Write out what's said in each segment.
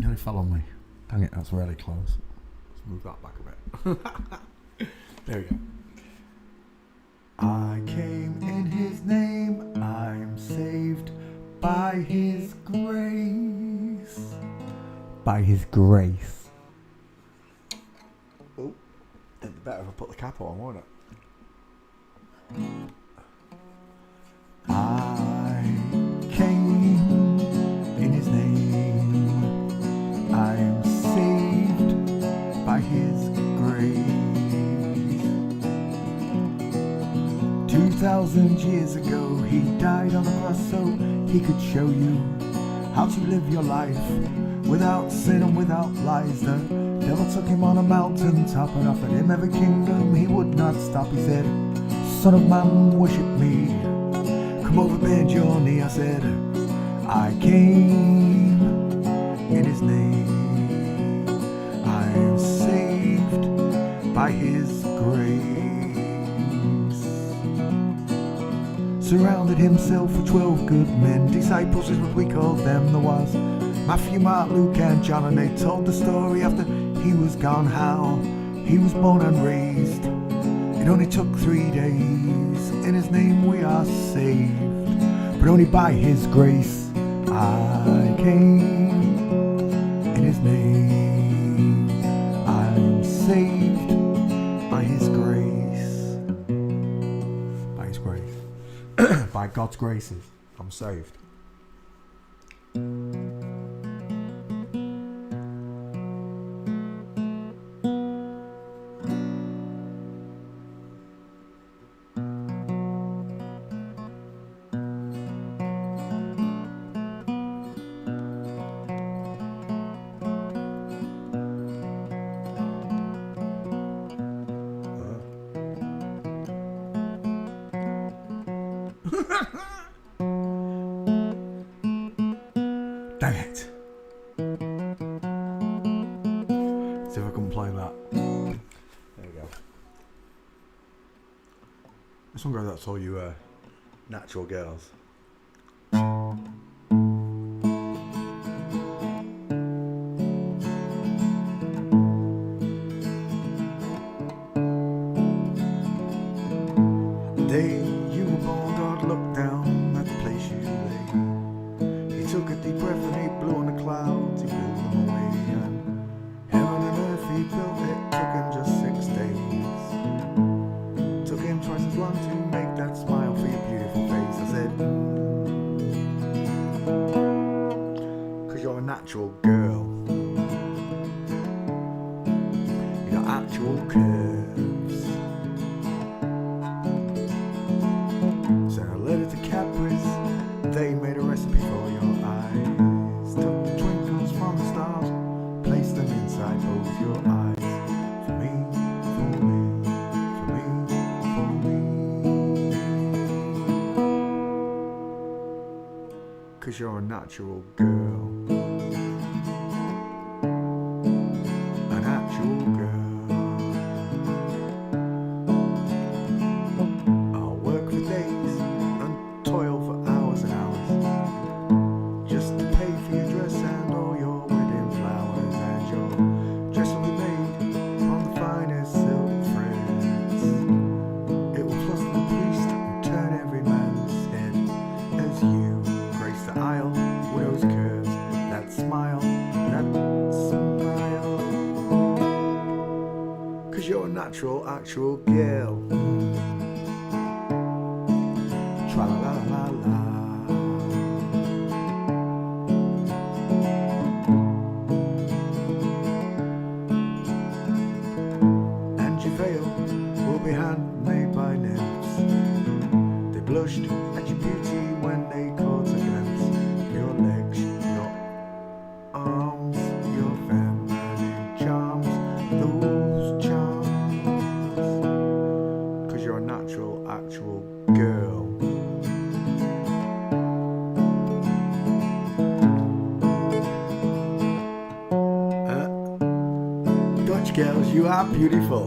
nearly fell on me. Dang it, that's really close. Let's move that back a bit. There we go. I came in his name, I'm saved by his grace. By his grace. Oh, it'd be better if I put the cap on, wouldn't it? I came in his name, I'm saved by his grace. 2,000 years ago he died on the cross so he could show you how to live your life without sin and without lies. The devil took him on a mountain top and offered him every kingdom. He would not stop. He said, "Son of man, worship me. Come over, bend your knee." I said, I came in his name. I am saved by his grace. Surrounded himself with 12 good men. Disciples is what we called them. There was Matthew, Mark, Luke and John, and they told the story after he was gone, how he was born and raised. It only took 3 days. In his name we are saved, but only by his grace. I came in his name. I'm saved by his grace. By his grace. By God's graces, I'm saved. Dang it. See if I can play that. There we go. This one goes out to all you natural girls. The day you were born, God looked down at the place you lay. He took a deep breath and he blew on the clouds, he blew them away. And heaven and earth he built it, took him just 6 days. Took him twice as long to make that smile for your beautiful face. I said, 'cause you're a natural girl. You got actual curves. Sent a letter to Cadbury's, they made a recipe for your eyes. Took the twinkles from the stars, placed them inside both your eyes. For me, for me, for me, for me. 'Cause you're a natural girl. A natural girl. I'll work for days and toil for hours and hours just to pay for your dress and all your wedding flowers. And your dress will be made from the finest silk threads. It will fluster the priest and turn every man's head as you grace the aisle with those curves, that smile, that smile. 'Cause you're a natural, actual girl. Tra la la la la. And your veil will be handmade by nymphs. They blushed at your beauty when they caught a glimpse. Your legs, your arms, your feminine charms, those charms. 'Cause you're a natural, actual girl. Dutch girls, you are beautiful.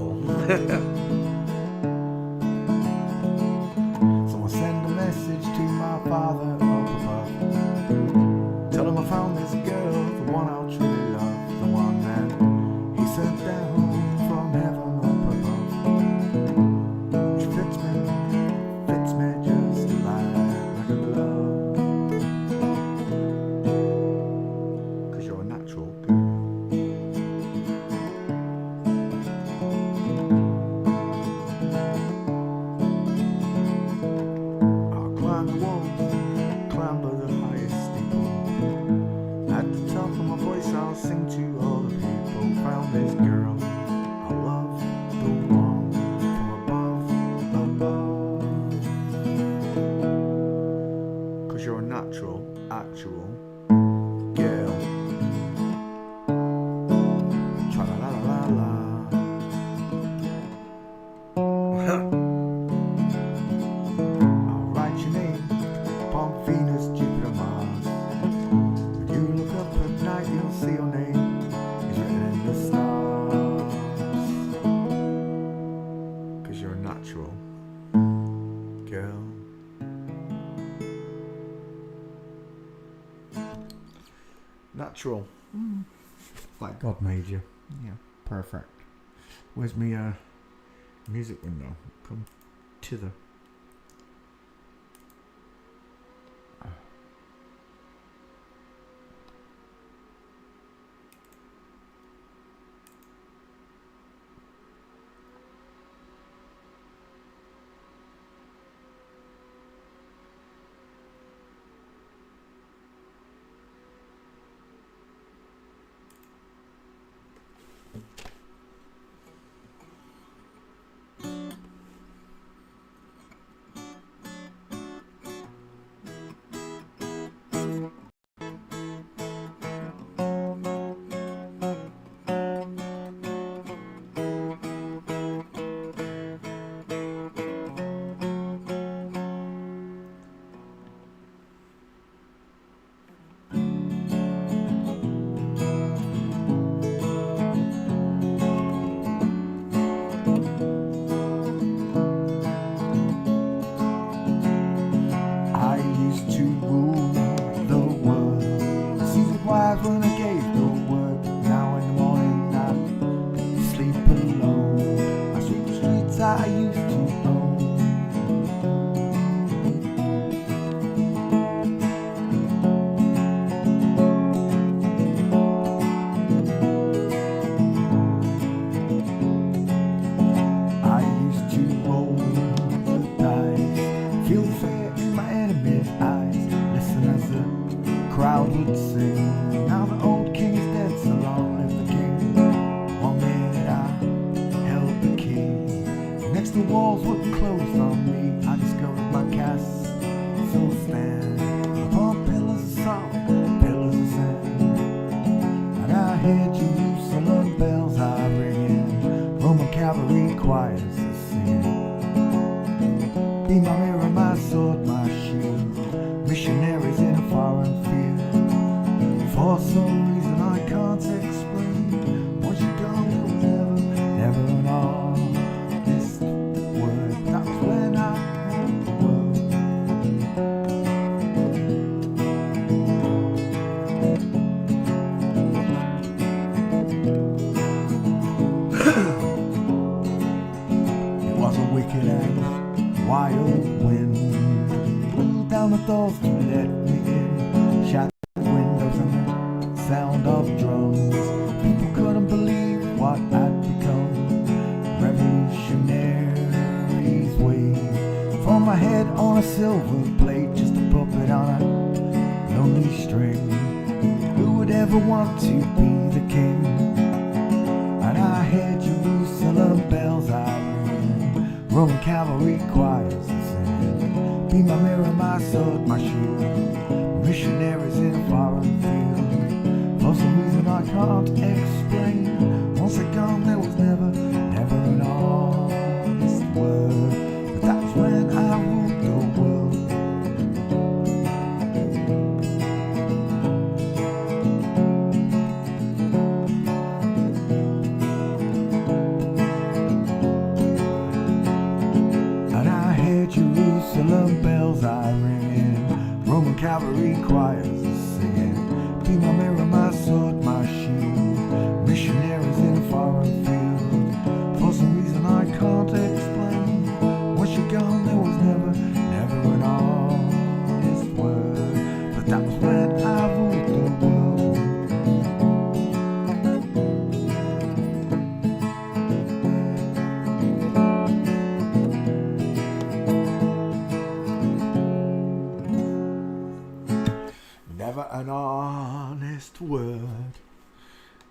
Someone send a message to my father or papa. Tell him I found this girl, the one I'll truly love. 'cause you're a natural. Girl. Natural. Like God made you. Yeah, perfect. Where's me music window? Come thither.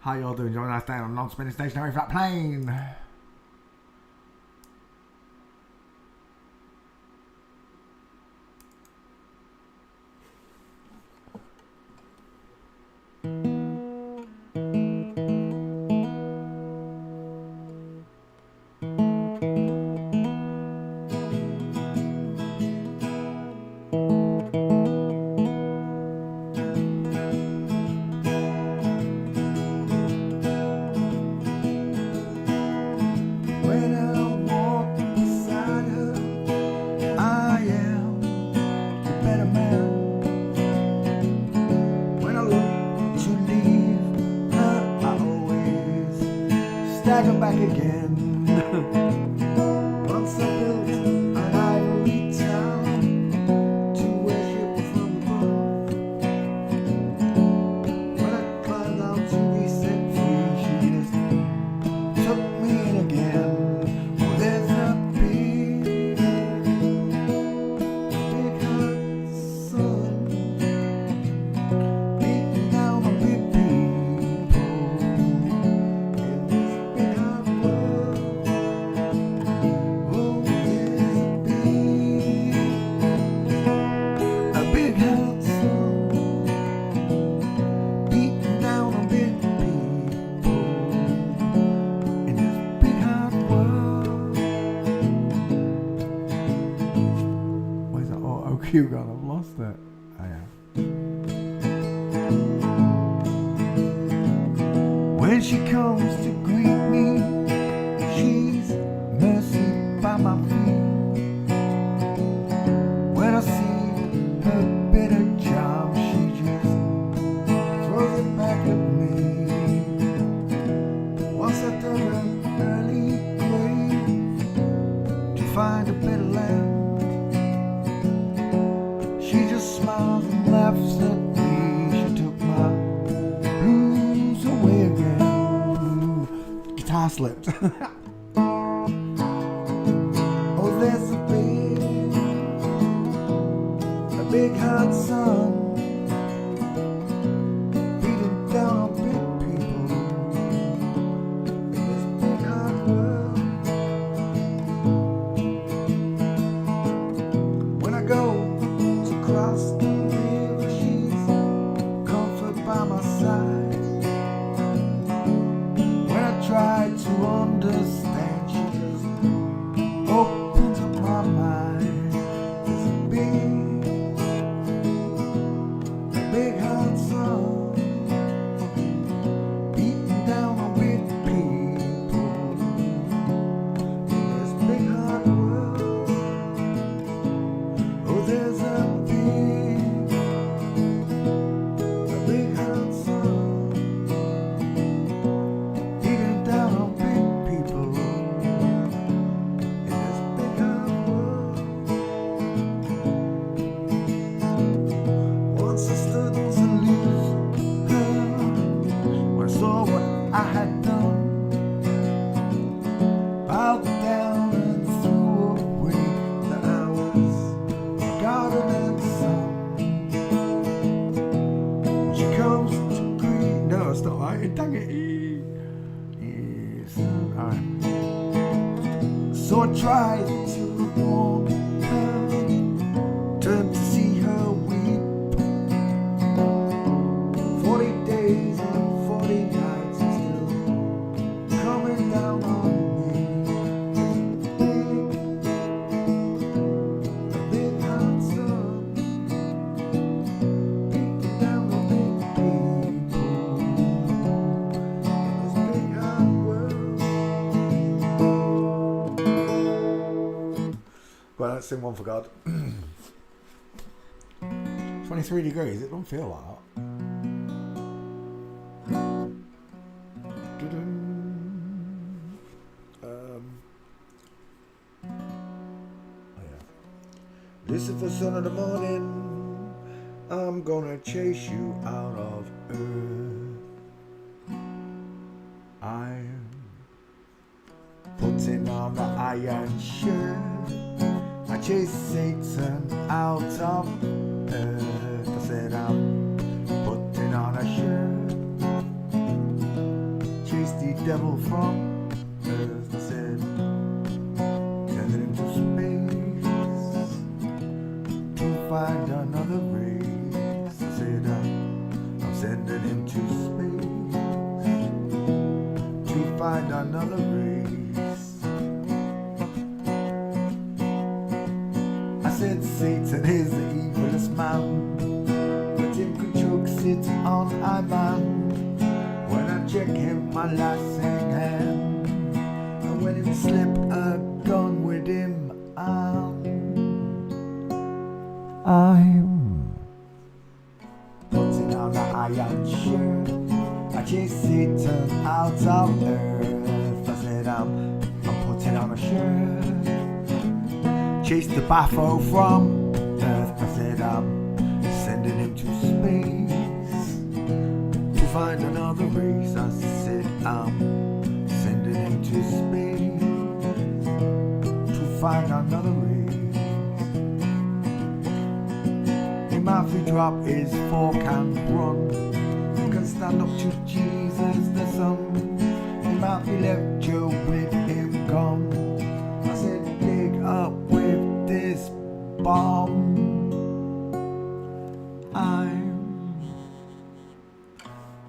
How y'all doing? Join us down on non-spinning stationary flat plane. back again. Once I built an ivory town to worship from above. When I climbed down to be set free, she just took me in again. Well, there's a big hot sun beating down on big people in this big hot world. Oh, there's a big hot sun beating down on big people in this big hot world. Where's that? Oh, cue gone. I've lost it. I am. When she comes to greet me, she's mercy by my feet. When I see her bitter charm, she just throws it back at me. Once I dug an early grave to find a better land, she just smiles and laughs at me. She took my blues away again. Guitar slipped. Oh, there's a big hot sun beating down on big people in this big hot world. When I go to cross the river, she's comfort by my side. When I try to understand, she just opens up my mind. There's a big hot sun beating down on big people in this big hot world. Oh, there's a big hot sun beating down on big people in this big hot world. Once I stood to lose her when I saw what I had done, bowed down and threw away the hours of garden and sun. When she comes to greet, no, it's not right. Dang it. Yes, alright. So I tried to warn her, turned to see her weep. 40 days and 40 nights are still coming down on me. A big hot sun beating down on big people in this big hot world. Well, let's sing one for God. 23 degrees, it don't feel like that. Lucifer, son of the morning, I'm gonna chase you out of earth. I'm putting on the iron shirt. I chase Satan out of earth. I said I'm putting on a shirt. Chase the devil from earth. I said send it into space to find another race. I said I'm sending him to space to find another race. I said Satan is the evilest man, but him could choke sit on high man. When I check him, my last thing hand, and when him slip a gun with him, I'm putting on the iron shirt. I chase Satan out of earth. I said chased the Baffo from Earth. I said I'm sending him to space to find another race. I said I'm sending him to space to find another race. He might free drop his fork and run. You can stand up to Jesus the Son. He might be left you with him gone. I said dig up with this bomb. I'm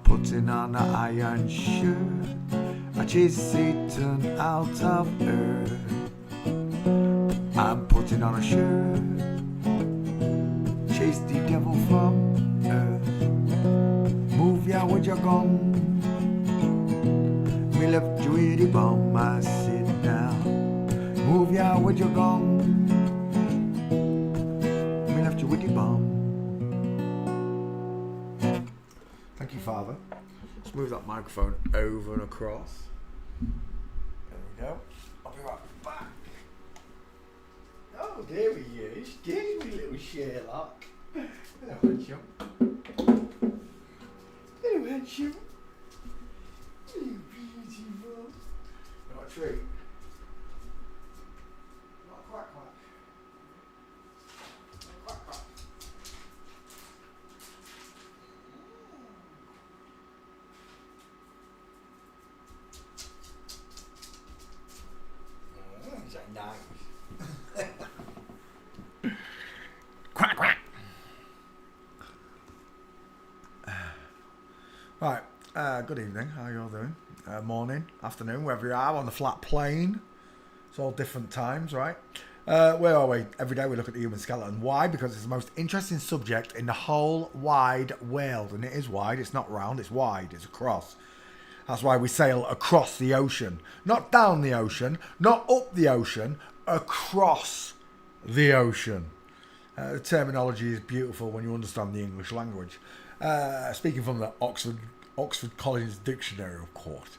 putting on an iron shirt. I chase Satan out of earth. I'm putting on a shirt. Chase the devil from earth. Move ya with your gun. Me left you with the bomb. I sit down. Move ya with your gun. Me left you with the bomb. Thank you, Father. Let's move that microphone over and across. There we go. I'll be right back. Oh, there he is. There's me little Sherlock. Hello, handsome. Hello, handsome. Hello, beautiful. You want a treat? You want a quack quack? Quack quack. Is that nice? Quack quack. Right, good evening. How you all doing? Morning, afternoon, wherever you are on the flat plane. It's all different times, right? Where are we? Every day we look at the human skeleton. Why? Because it's the most interesting subject in the whole wide world. And it is wide. It's not round. It's wide. It's across. That's why we sail across the ocean. Not down the ocean. Not up the ocean. Across the ocean. The terminology is beautiful when you understand the English language. Speaking from the Oxford Collins Dictionary, of course.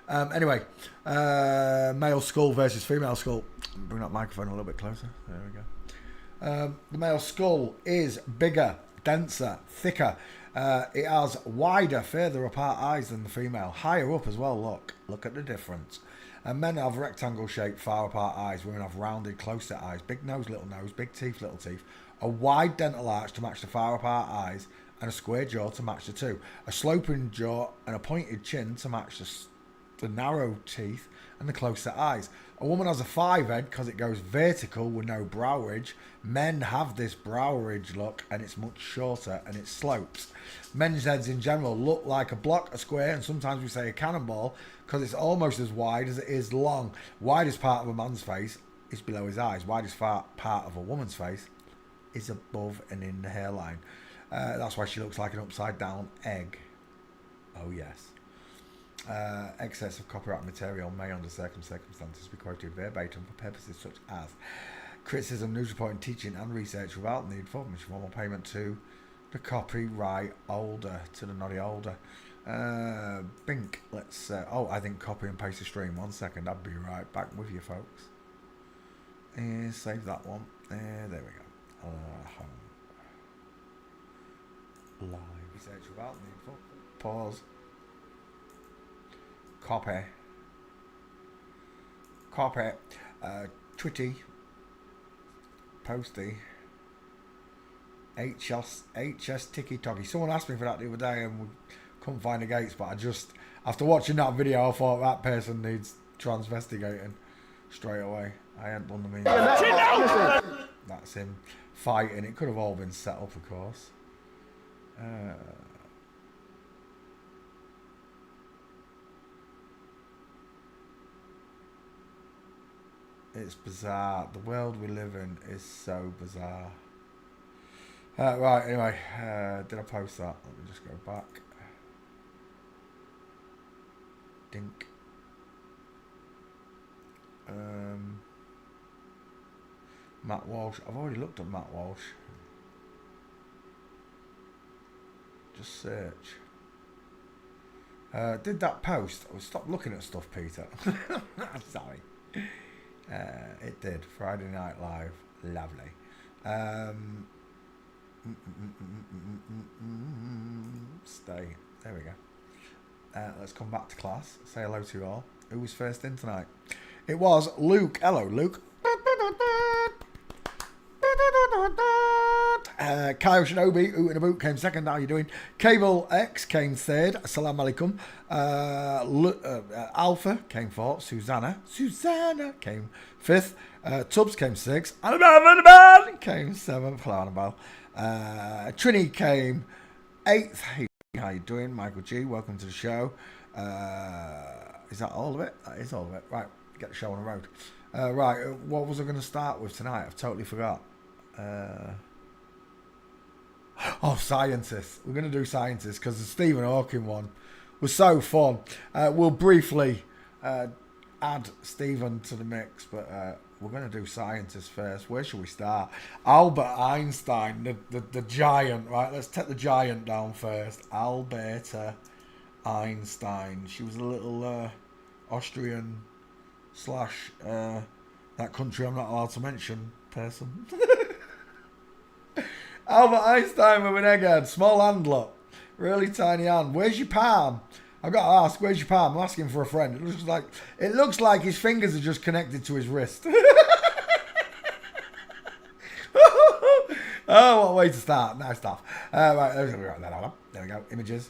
Anyway, male skull versus female skull. Bring that microphone a little bit closer. There we go. The male skull is bigger, denser, thicker. It has wider, further apart eyes than the female. Higher up as well, look at the difference. And men have rectangle-shaped, far apart eyes. Women have rounded, close-set eyes. Big nose, big teeth, little teeth. A wide dental arch to match the far apart eyes, and a square jaw to match the two. A sloping jaw and a pointed chin to match the narrow teeth and the close-set eyes. A woman has a 5 head because it goes vertical with no brow ridge. Men have this brow ridge look, and it's much shorter and it slopes. Men's heads in general look like a block, a square, and sometimes we say a cannonball because it's almost as wide as it is long. Widest part of a man's face is below his eyes. Widest part of a woman's face is above and in the hairline. That's why she looks like an upside down egg. Oh yes. Excess of copyright material may under certain circumstances be quoted verbatim for purposes such as criticism, news reporting, teaching and research without need for formal payment to the copyright holder, to the naughty holder. Bink, let's I think copy and paste the stream. 1 second, I'll be right back with you folks. Save that one. There we go. Live research without need for pause. Copy. Twitty. Posty. HS Tiki Toki. Someone asked me for that the other day and we couldn't find the gates, but after watching that video I thought that person needs transvestigating straight away. I hadn't done the meaning. That's him fighting. It could have all been set up, of course. It's bizarre. The world we live in is so bizarre. Right, anyway, did I post that? Let me just go back. Dink. Matt Walsh. I've already looked at Matt Walsh. Just search. Did that post? Oh, stop looking at stuff, Peter. I'm sorry. It did. Friday Night Live. Lovely. Stay. There we go. Let's come back to class. Say hello to you all. Who was first in tonight? It was Luke. Hello, Luke. Kyle Shinobi, Oot in a Boot, came second. How are you doing? Cable X came third. Assalamu alaikum. Alpha came fourth. Susanna came fifth. Tubbs came sixth. Annabelle came seventh. Hello, Annabelle. Trini came eighth. Hey, how you doing? Michael G, welcome to the show. Is that all of it? That is all of it. Right, get the show on the road. Right, what was I going to start with tonight? I've totally forgot. Scientists. We're going to do scientists because the Stephen Hawking one was so fun. We'll briefly add Stephen to the mix, but we're going to do scientists first. Where should we start? Albert Einstein, the giant, right? Let's take the giant down first. Alberta Einstein. She was a little Austrian / that country I'm not allowed to mention person. Albert Einstein with an egghead, small hand, look, really tiny hand. Where's your palm? I've got to ask, where's your palm? I'm asking for a friend. It looks like his fingers are just connected to his wrist. Oh, what a way to start. Nice stuff. Right, there we go. Images.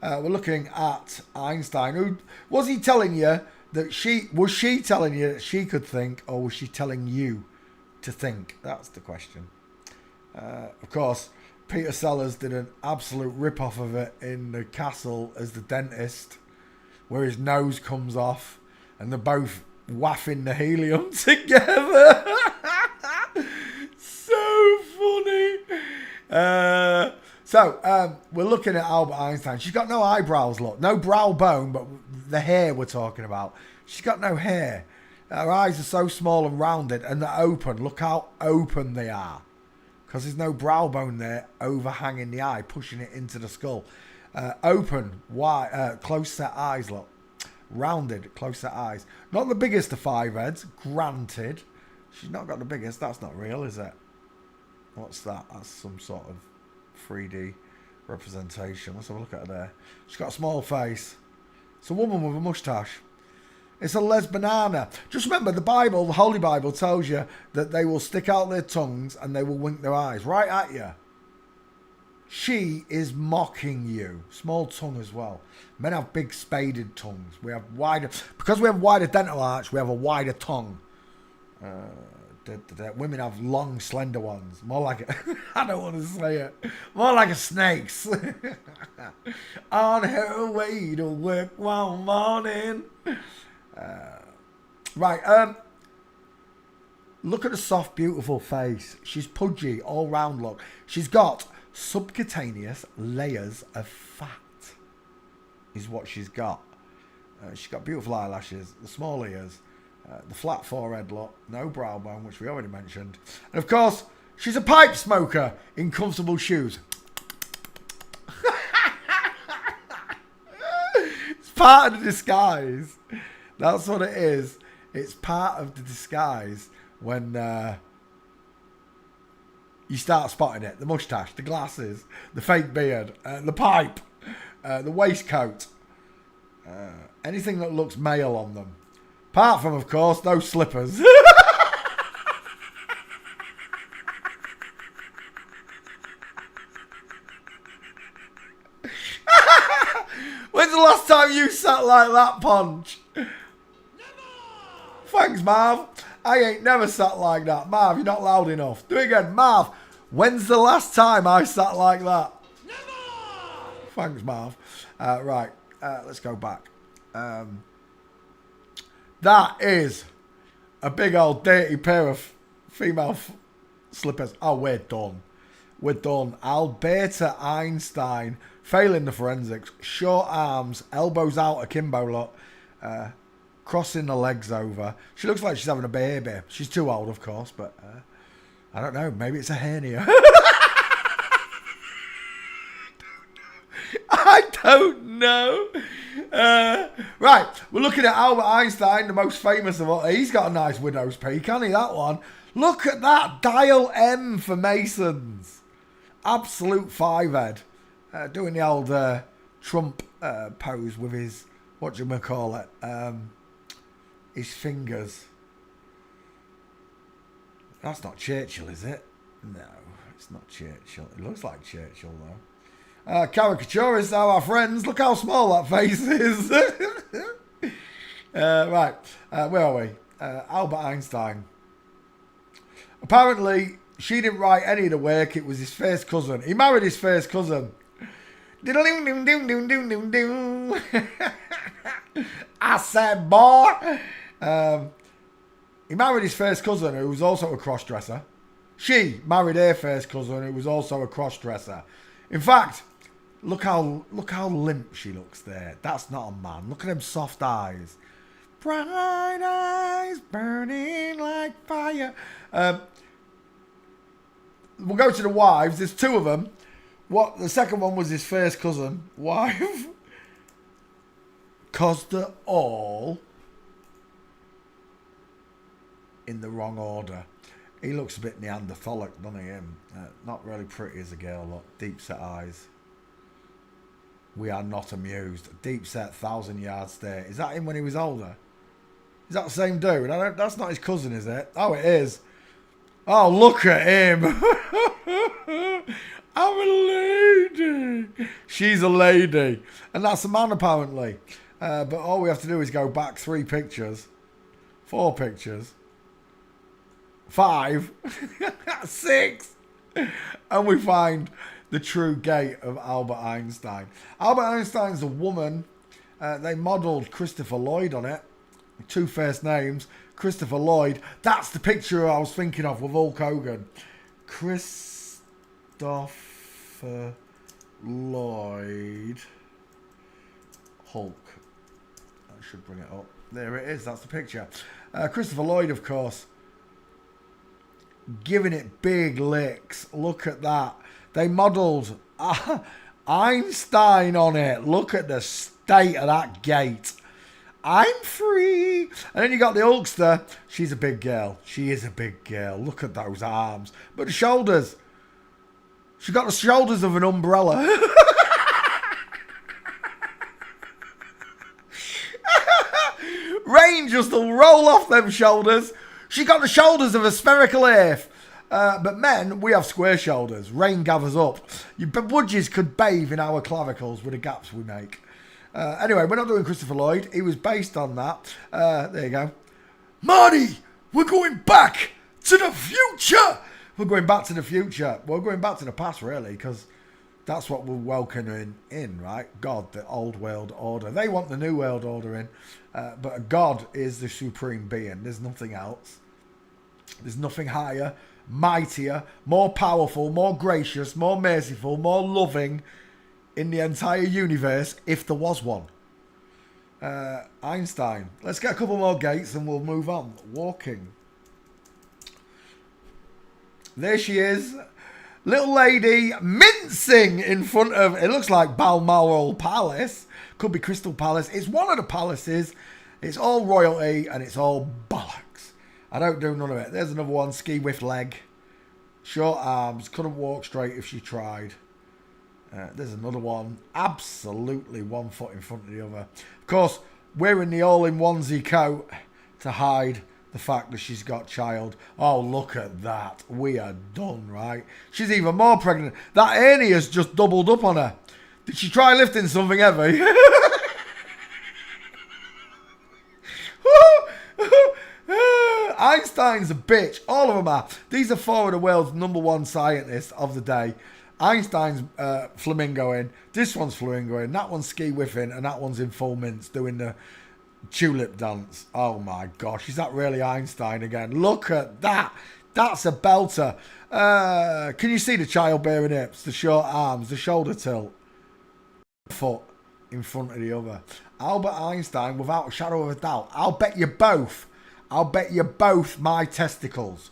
We're looking at Einstein. Who was he telling you that she telling you that she could think, or was she telling you to think? That's the question. Of course, Peter Sellers did an absolute rip-off of it in The Castle as the dentist, where his nose comes off and they're both waffing the helium together. So funny. We're looking at Albert Einstein. She's got no eyebrows, look. No brow bone, but the hair we're talking about. She's got no hair. Her eyes are so small and rounded, and they're open. Look how open they are. Because there's no brow bone there overhanging the eye, pushing it into the skull. Open, wide, close set eyes, look. Rounded, close set eyes. Not the biggest of five heads, granted. She's not got the biggest. That's not real, is it? What's that? That's some sort of 3D representation. Let's have a look at her there. She's got a small face. It's a woman with a moustache. It's a lesbiana. Just remember, the Bible, the Holy Bible, tells you that they will stick out their tongues and they will wink their eyes right at you. She is mocking you. Small tongue as well. Men have big spaded tongues. Because we have wider dental arch, we have a wider tongue. Women have long, slender ones. More like I don't want to say it. More like a snake's. On her way to work one morning. Look at the soft, beautiful face. She's pudgy, all round look. She's got subcutaneous layers of fat, is what she's got. She's got beautiful eyelashes, the small ears, the flat forehead look, no brow bone, which we already mentioned. And of course, she's a pipe smoker in comfortable shoes. It's part of the disguise. That's what it is. It's part of the disguise when you start spotting it. The moustache, the glasses, the fake beard, the pipe, the waistcoat. Anything that looks male on them. Apart from, of course, those slippers. When's the last time you sat like that, Ponch? Thanks, Marv. I ain't never sat like that. Marv, you're not loud enough. Do it again. Marv, when's the last time I sat like that? Never! Thanks, Marv. Right, let's go back. That is a big old dirty pair of female slippers. Oh, we're done. We're done. Alberta Einstein, failing the forensics. Short arms, elbows out akimbo look. Crossing the legs over. She looks like she's having a baby. She's too old, of course, but I don't know. Maybe it's a hernia. I don't know. Right, we're looking at Albert Einstein, the most famous of all. He's got a nice widow's peak, hasn't he, that one? Look at that, dial M for Masons. Absolute five-head. Doing the old Trump pose with his, his fingers. That's not Churchill, is it? No, it's not Churchill. It looks like Churchill, though. Caricaturists are our friends. Look how small that face is. Right, where are we? Albert Einstein. Apparently, she didn't write any of the work. It was his first cousin. He married his first cousin. I said, boy. He married his first cousin, who was also a cross-dresser. She married her first cousin, who was also a cross-dresser. In fact, look how limp she looks there. That's not a man. Look at them soft eyes. Bright eyes burning like fire. We'll go to the wives. There's two of them. The second one was his first cousin, wife. 'Cause they're all in the wrong order. He looks a bit Neanderthalic, doesn't he, him? Not really pretty as a girl, look. Deep set eyes. We are not amused. Deep set, 1,000-yard stare. Is that him when he was older? Is that the same dude? That's not his cousin, is it? Oh, it is. Oh, look at him. I'm a lady. She's a lady. And that's a man, apparently. But all we have to do is go back 3 pictures. 4 pictures. 5. 6. And we find the true gait of Albert Einstein. Albert Einstein's a woman. They modelled Christopher Lloyd on it. 2 first names. Christopher Lloyd. That's the picture I was thinking of with Hulk Hogan. Christopher Lloyd. Hulk. I should bring it up. There it is. That's the picture. Christopher Lloyd, of course. Giving it big licks. Look at that. They modelled Einstein on it. Look at the state of that gait. I'm free. And then you got the Hulkster. She's a big girl. She is a big girl. Look at those arms. But the shoulders. She got the shoulders of an umbrella. Rain just will roll off them shoulders. She got the shoulders of a spherical earth. But men, we have square shoulders. Rain gathers up. Your budgies could bathe in our clavicles with the gaps we make. Anyway, we're not doing Christopher Lloyd. He was based on that. There you go. Marty, we're going back to the future. We're going back to the future. We're going back to the past, really, because that's what we're welcoming in, right? God, the old world order. They want the new world order in. But God is the supreme being. There's nothing else. There's nothing higher, mightier, more powerful, more gracious, more merciful, more loving in the entire universe, if there was one. Einstein. Let's get a couple more gates and we'll move on. Walking. There she is. Little lady mincing in front of, it looks like Balmoral Palace. Could be Crystal Palace. It's one of the palaces. It's all royalty and it's all bollocks. I don't do none of it. There's another one. Ski with leg. Short arms. Couldn't walk straight if she tried. There's another one. Absolutely one foot in front of the other. Of course, wearing the all-in-onesie coat to hide the fact that she's got child. Oh, look at that. We are done, right? She's even more pregnant. That hernia's just doubled up on her. Did she try lifting something heavy? Einstein's a bitch. All of them are. These are 4 of the world's #1 scientists of the day. Einstein's flamingoing. This one's flamingoing. That one's ski whiffing. And that one's in full mince doing the tulip dance. Oh my gosh. Is that really Einstein again? Look at that. That's a belter. Can you see the childbearing hips? The short arms. The shoulder tilt. Foot in front of the other. Albert Einstein, without a shadow of a doubt. I'll bet you both my testicles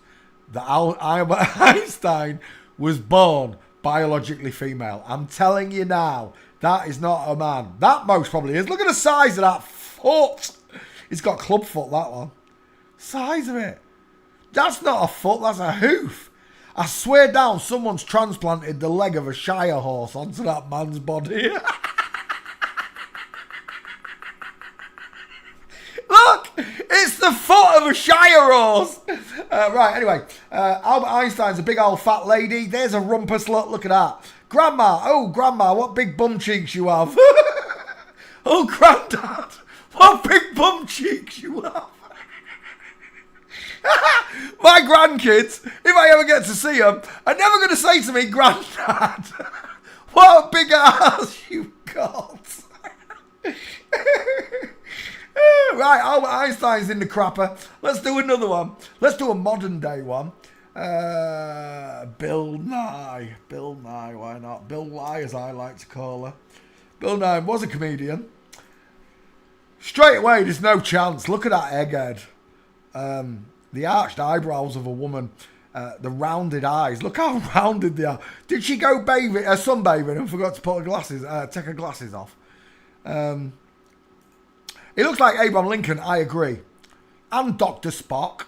that Albert Einstein was born biologically female. I'm telling you now, That is not a man. That most probably is. Look at the size of that foot. He's got club foot, that one. Size of it. That's not a foot, that's a hoof. I swear down, someone's transplanted the leg of a Shire horse onto that man's body. Look, it's the foot of a Shire horse. Right, anyway, Albert Einstein's a big old fat lady. There's a rumpus slut. Look at that. Grandma, oh, Grandma, what big bum cheeks you have. Oh, Granddad, what big bum cheeks you have. My grandkids, if I ever get to see them, are never going to say to me, Granddad, what a big ass you've got. Right, Albert Einstein's in the crapper. Let's do another one. Let's do a modern day one. Bill Nye. Bill Nye, why not? Bill Nye, as I like to call her. Bill Nye was a comedian. Straight away, there's no chance. Look at that egghead. The arched eyebrows of a woman. The rounded eyes. Look how rounded they are. Did she go sunbathing and forgot to put her glasses, take her glasses off? He looks like Abraham Lincoln, I agree. And Dr. Spock.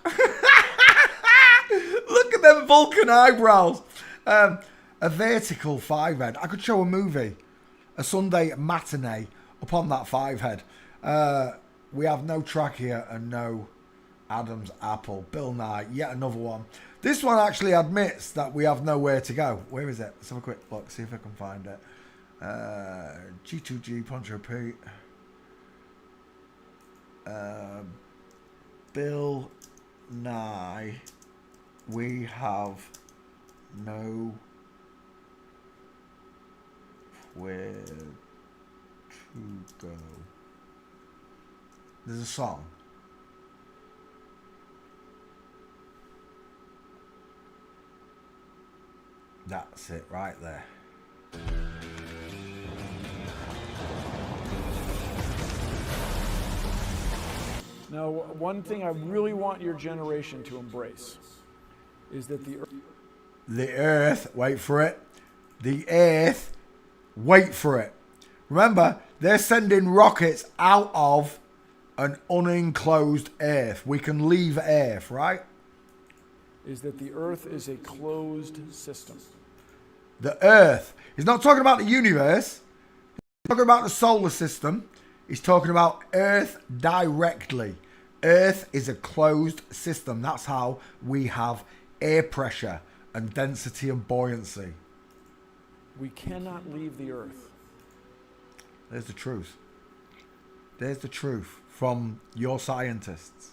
Look at them Vulcan eyebrows. A vertical five head. I could show a movie. A Sunday matinee upon that five head. We have no trachea and no Adam's apple. Bill Nye, yet another one. This one actually admits that we have nowhere to go. Where is it? Let's have a quick look, see if I can find it. G2G, Poncho Pete. Bill Nye, we have no where to go. There's a song. That's it right there. Now, one thing I really want your generation to embrace is that the Earth, wait for it. The Earth, wait for it. Remember, they're sending rockets out of an unenclosed Earth. We can leave Earth, right? Is that the Earth is a closed system. The Earth. He's not talking about the universe. He's talking about the solar system. He's talking about Earth directly. Earth is a closed system. That's how we have air pressure and density and buoyancy. We cannot leave the Earth. There's the truth. There's the truth from your scientists.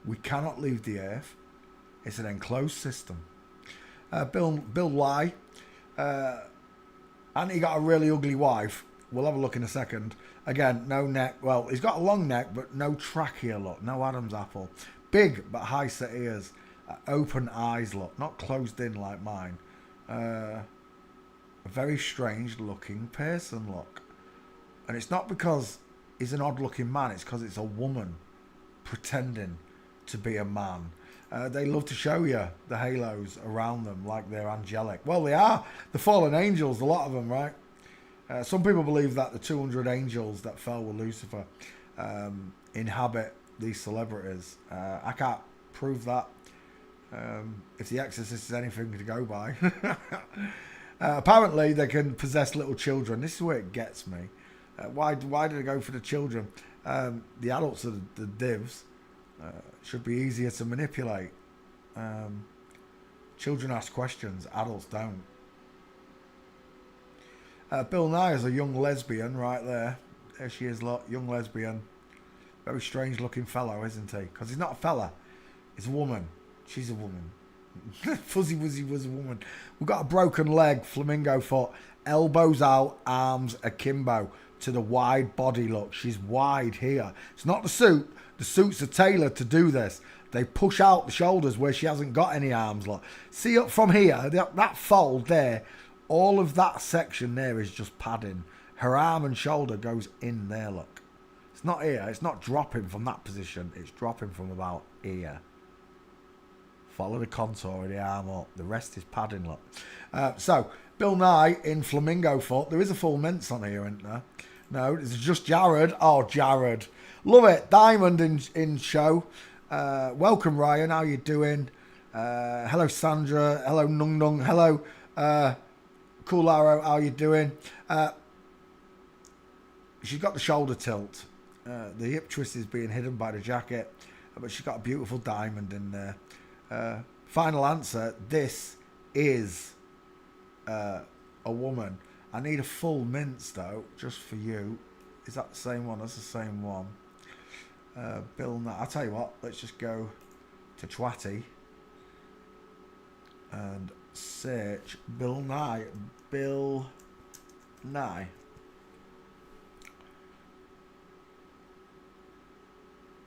We cannot leave the Earth. It's an enclosed system. Bill Nye. And he got a really ugly wife. We'll have a look in a second. Again, no neck. Well, he's got a long neck, but no trachea look. No Adam's apple. Big, but high set ears. Open eyes look. Not closed in like mine. A very strange looking person look. And it's not because he's an odd looking man. It's because it's a woman pretending to be a man. They love to show you the halos around them like they're angelic. Well, they are. The fallen angels, a lot of them, right? Some people believe that the 200 angels that fell with Lucifer inhabit these celebrities. I can't prove that. If The Exorcist is anything to go by. Apparently, they can possess little children. This is where it gets me. Why do they go for the children? The adults are the divs. Should be easier to manipulate. Children ask questions, adults don't. Bill Nye is a young lesbian right there. There she is, look, young lesbian. Very strange looking fellow, isn't he? Because he's not a fella, he's a woman. She's a woman. Fuzzy Wuzzy was a woman. We've got a broken leg, flamingo foot, elbows out, arms akimbo to the wide body look. She's wide here. It's not the suit. The suits are tailored to do this. They push out the shoulders where she hasn't got any arms. Look. See up from here, that fold there, all of that section there is just padding. Her arm and shoulder goes in there, look. It's not here. It's not dropping from that position. It's dropping from about here. Follow the contour of the arm up. The rest is padding, look. So, Bill Nye in flamingo foot. There is a full mince on here, isn't there? No, it's just Jared. Oh, Jared. Love it. Diamond in show. Welcome, Ryan. How you doing? Hello, Sandra. Hello, Nung Nung. Hello, Cool Arrow. How you doing? She's got the shoulder tilt. The hip twist is being hidden by the jacket, but she's got a beautiful diamond in there. Final answer. This is a woman. I need a full mince though, just for you. Is that the same one? That's the same one. Bill Nye. I'll tell you what. Let's just go to Twatty and search Bill Nye. Bill Nye.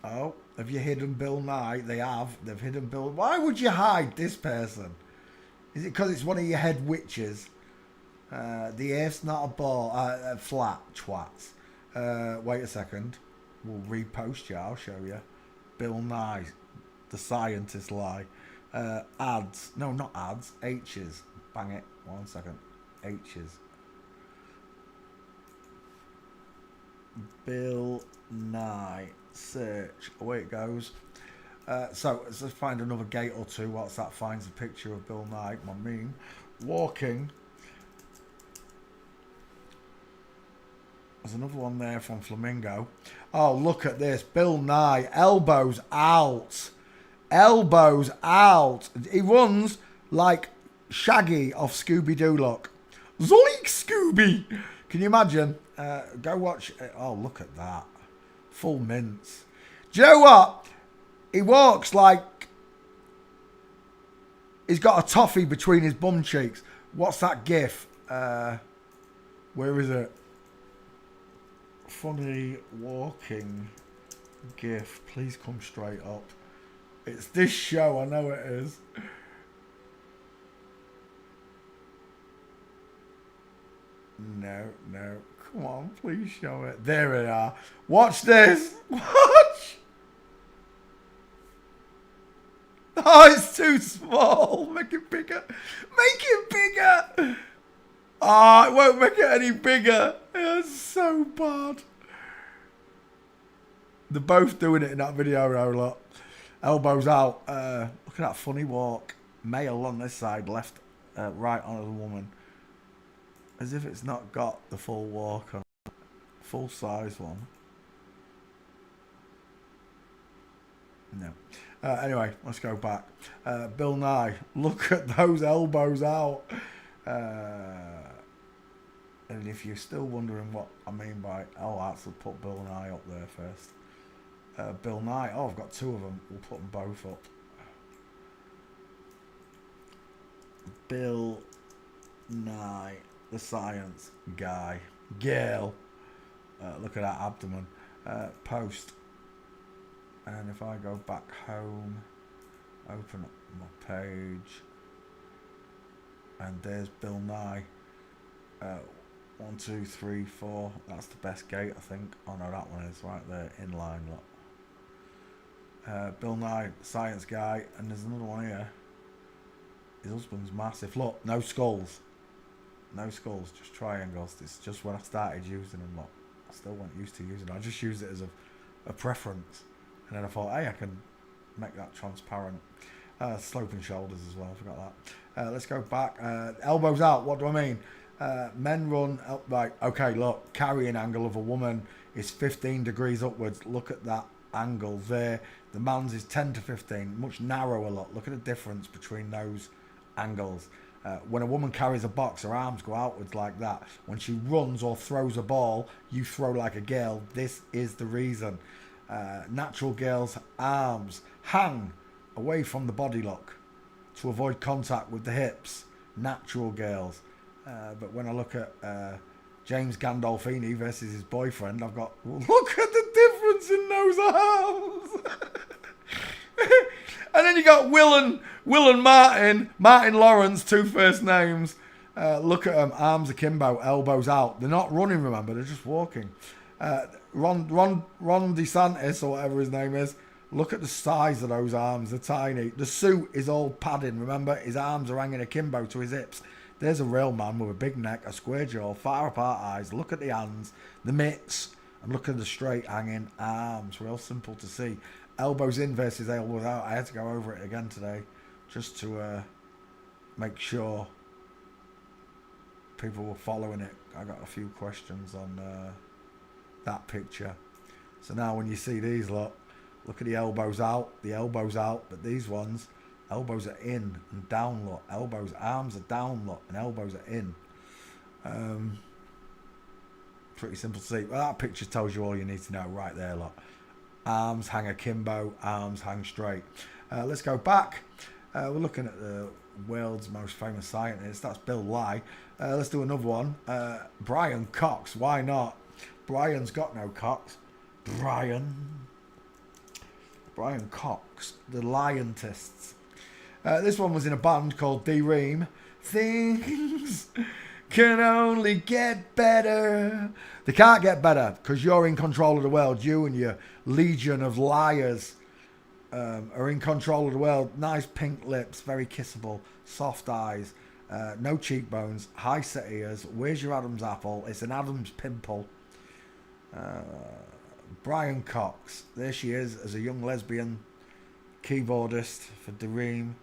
Oh, have you hidden Bill Nye? They have. They've hidden Bill. Why would you hide this person? Is it because it's one of your head witches? The earth's not a ball. Flat, twats. Wait a second. We'll repost you. I'll show you. Bill Nye, the scientist lie. Ads. No, not ads. H's. Bang it. 1 second. H's. Bill Nye. Search. Away it goes. So let's find another gate or two. What's that? Finds a picture of Bill Nye. My meme. Walking. There's another one there from Flamingo. Oh, look at this. Bill Nye. Elbows out. Elbows out. He runs like Shaggy off Scooby-Doo look. Zoink, Scooby. Can you imagine? Go watch. Oh, look at that. Full mince. Do you know what? He walks like he's got a toffee between his bum cheeks. What's that gif? Where is it? Funny walking gif. Please come straight up. It's this show. I know it is. No. Come on, please show it. There we are. Watch this. Watch. Oh, it's too small. Make it bigger. Make it bigger. Oh, it won't make it any bigger. It's so bad. They're both doing it in that video, though, look. Elbows out. Look at that funny walk. Male on this side, left, right on the woman. As if it's not got the full walk on. Full size one. No. Anyway, let's go back. Bill Nye. Look at those elbows out. And if you're still wondering what I mean by, I'll actually put Bill Nye up there first. Bill Nye. Oh, I've got two of them. We'll put them both up. Bill Nye. The science guy. Girl. Look at that abdomen. Post. And if I go back home, open up my page. And there's Bill Nye. 1, 2, 3, 4. That's the best gate, I think. Oh no, that one is right there, in line. Look. Bill Nye, science guy. And there's another one here. His husband's massive. Look, no skulls. No skulls, just triangles. It's just when I started using them, look. I still weren't used to using them. I just used it as a preference. And then I thought, hey, I can make that transparent. Sloping shoulders as well, I forgot that. Let's go back. Elbows out, what do I mean? Men run up, right, okay, look. Carrying angle of a woman is 15 degrees upwards. Look at that angle there. The man's is 10 to 15, much narrower, look. Look at the difference between those angles. When a woman carries a box, her arms go outwards like that. When she runs or throws a ball, you throw like a girl. This is the reason. Natural girls' arms hang away from the body look to avoid contact with the hips. Natural girls. But when I look at James Gandolfini versus his boyfriend, I've got, look at the difference in those arms. And then you got Will and Martin Lawrence, two first names. Look at them, arms akimbo, elbows out. They're not running, remember, they're just walking. Ron DeSantis, or whatever his name is, look at the size of those arms, they're tiny. The suit is all padding, remember, his arms are hanging akimbo to his hips. There's a real man with a big neck, a square jaw, far apart eyes. Look at the hands, the mitts, and look at the straight hanging arms. Real simple to see. Elbows in versus elbows out. I had to go over it again today just to make sure people were following it. I got a few questions on that picture. So now when you see these, look at the elbows out, but these ones, elbows are in and down, look. Elbows, arms are down, look, and elbows are in. Pretty simple to see. Well, that picture tells you all you need to know right there, look. Arms hang akimbo, arms hang straight. Let's go back. We're looking at the world's most famous scientist. That's Bill Nye. Let's do another one. Brian Cox. Why not? Brian's got no Cox. Brian Cox. The Lionists. This one was in a band called D-Ream. Things can only get better. They can't get better because you're in control of the world. You and your legion of liars are in control of the world. Nice pink lips, very kissable, soft eyes, no cheekbones, high set ears. Where's your Adam's apple? It's an Adam's pimple. Brian Cox. There she is as a young lesbian keyboardist for D-Ream.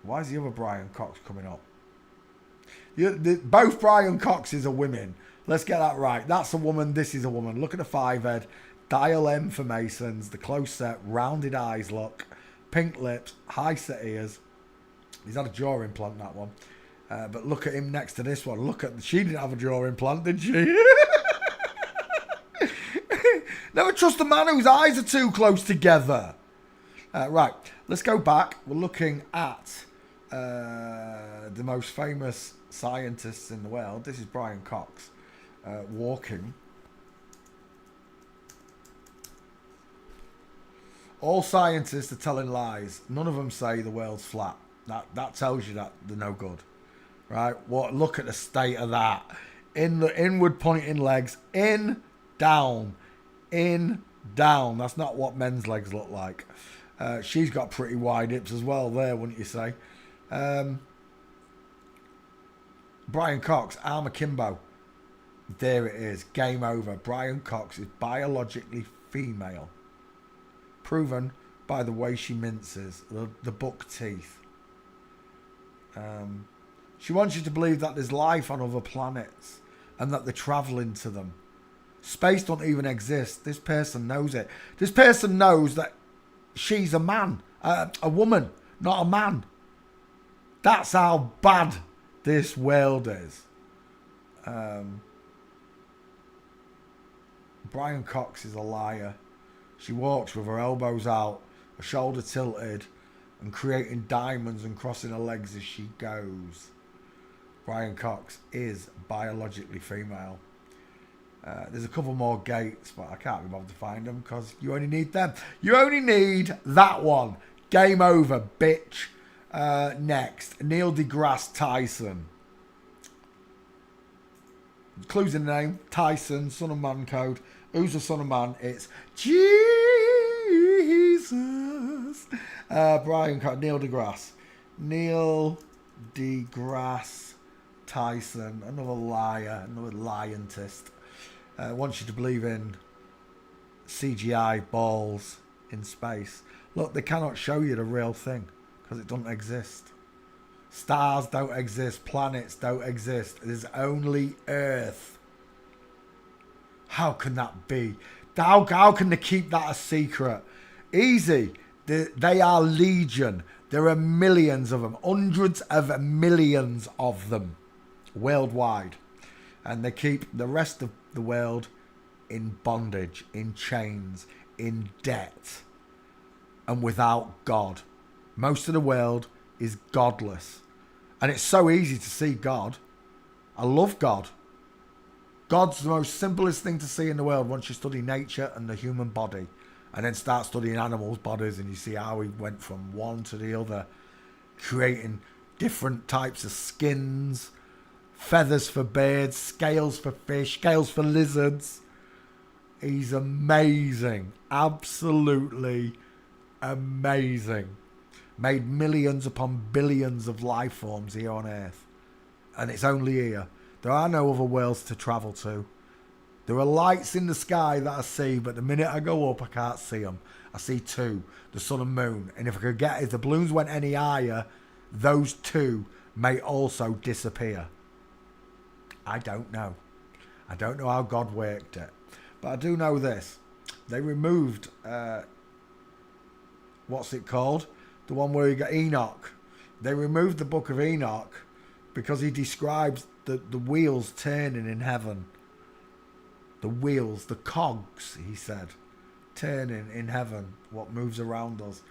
Why is the other Brian Cox coming up? Both Brian Coxes are women. Let's get that right. That's a woman. This is a woman. Look at the 5 head. Dial M for Masons. The close set. Rounded eyes look. Pink lips. High set ears. He's had a jaw implant, that one. But look at him next to this one. She didn't have a jaw implant, did she? Never trust a man whose eyes are too close together. Right. Let's go back. We're looking at the most famous scientists in the world. This is Brian Cox walking. All scientists are telling lies. None of them say the world's flat. That tells you that they're no good, right? Look at the state of that. In the inward pointing legs, in, down, in, down. That's not what men's legs look like. She's got pretty wide hips as well there, wouldn't you say? Brian Cox, arm akimbo. There it is. Game over. Brian Cox is biologically female. Proven by the way she minces. The buck teeth. She wants you to believe that there's life on other planets and that they're travelling to them. Space don't even exist. This person knows it. This person knows that she's a man, a woman, not a man. That's how bad this world is. Brian Cox is a liar. She walks with her elbows out, her shoulder tilted, and creating diamonds and crossing her legs as she goes. Brian Cox is biologically female. There's a couple more gates, but I can't be bothered to find them because you only need them. You only need that one. Game over, bitch. Next, Neil deGrasse Tyson. Clues in the name. Tyson, son of man code. Who's the son of man? It's Jesus. Brian Cox, Neil deGrasse. Neil deGrasse Tyson. Another liar. Another liantist. Wants you to believe in CGI balls in space. Look, they cannot show you the real thing because it doesn't exist. Stars don't exist. Planets don't exist. There's only Earth. How can that be? How can they keep that a secret? Easy. They are legion. There are millions of them. Hundreds of millions of them worldwide. And they keep the rest of the world in bondage, in chains, in debt, and without God. Most of the world is godless. And it's so easy to see God. I love God. God's the most simplest thing to see in the world once you study nature and the human body. And then start studying animals' bodies and you see how he went from one to the other, creating different types of skins, feathers for birds, scales for fish, scales for lizards. He's amazing. Absolutely amazing. made millions upon billions of life forms here on Earth. And it's only here. There are no other worlds to travel to. There are lights in the sky that I see, but the minute I go up, I can't see them. I see two, the sun and moon. And if the balloons went any higher, those two may also disappear. I don't know. I don't know how God worked it. But I do know this. They removed, what's it called? The one where you got Enoch. They removed the book of Enoch because he describes the wheels turning in heaven. The wheels, the cogs, he said, turning in heaven, what moves around us.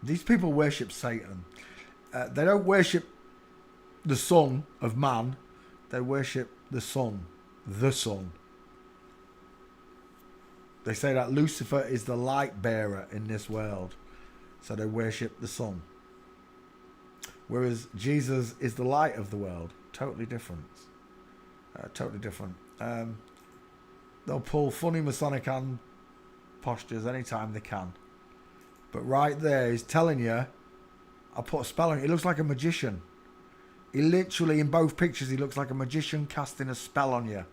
These people worship Satan. They don't worship the son of man. They worship the sun. The sun. They say that Lucifer is the light bearer in this world. So they worship the sun. Whereas Jesus is the light of the world. Totally different. Totally different. They'll pull funny Masonic hand postures anytime they can. But right there, he's telling you, I put a spell on it. He looks like a magician. He literally, in both pictures, he looks like a magician casting a spell on you.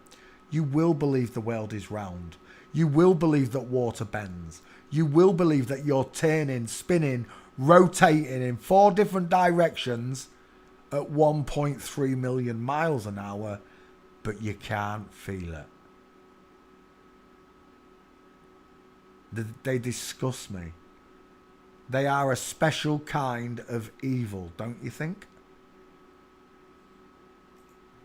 You will believe the world is round. You will believe that water bends. You will believe that you're turning, spinning, rotating in 4 different directions at 1.3 million miles an hour, but you can't feel it. They disgust me. They are a special kind of evil, don't you think?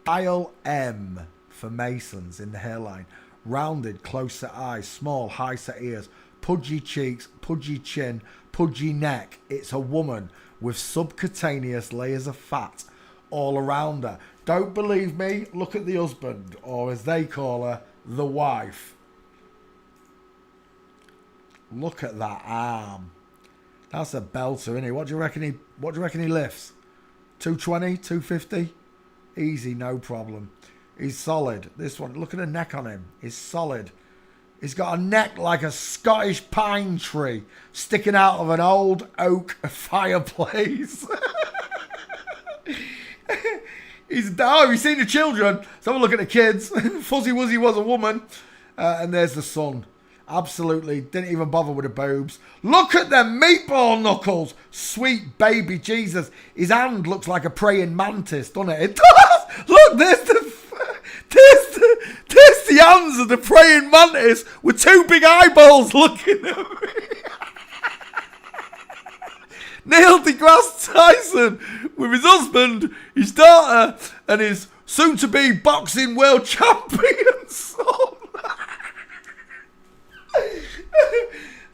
Dial M for Masons in the hairline. Rounded, close set eyes, small, high set ears, pudgy cheeks, pudgy chin, pudgy neck. It's a woman with subcutaneous layers of fat all around her. Don't believe me? Look at the husband, or as they call her, the wife. Look at that arm. That's a belter, isn't he? What do you reckon he lifts? 220, 250? Easy, no problem. He's solid. This one, look at the neck on him. He's solid. He's got a neck like a Scottish pine tree sticking out of an old oak fireplace. Have you seen the children? Let's have a look at the kids. Fuzzy Wuzzy was a woman. And there's the son. Absolutely. Didn't even bother with the boobs. Look at them meatball knuckles. Sweet baby Jesus. His hand looks like a praying mantis, doesn't it? It does. Look, there's the hands of the praying mantis with 2 big eyeballs looking at me. Neil deGrasse Tyson with his husband, his daughter, and his soon-to-be boxing world champion son.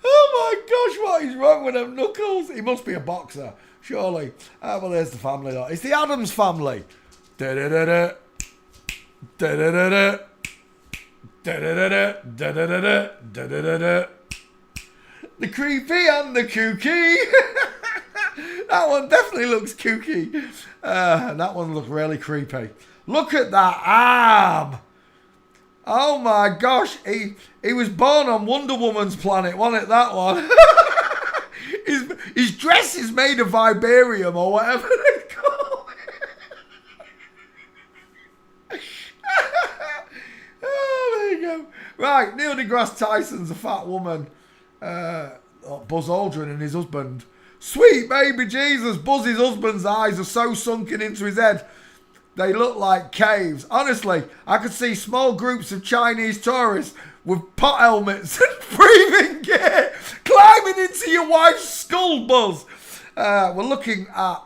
Oh my gosh, what is wrong with them knuckles? He must be a boxer, surely. Well, there's the family lot. It's the Addams family. Da-da-da-da. Da-da-da-da. Da-da-da-da. Da-da-da-da. Da-da-da-da. The creepy and the kooky. That one definitely looks kooky. That one looks really creepy. Look at that arm. Oh my gosh, he was born on Wonder Woman's planet, wasn't it, that one? his dress is made of Vibarium or whatever they call it. Oh, there you go. Right, Neil deGrasse Tyson's a fat woman. Buzz Aldrin and his husband. Sweet baby Jesus, Buzz's husband's eyes are so sunken into his head. They look like caves. Honestly, I could see small groups of Chinese tourists with pot helmets and breathing gear climbing into your wife's skull, Buzz. We're looking at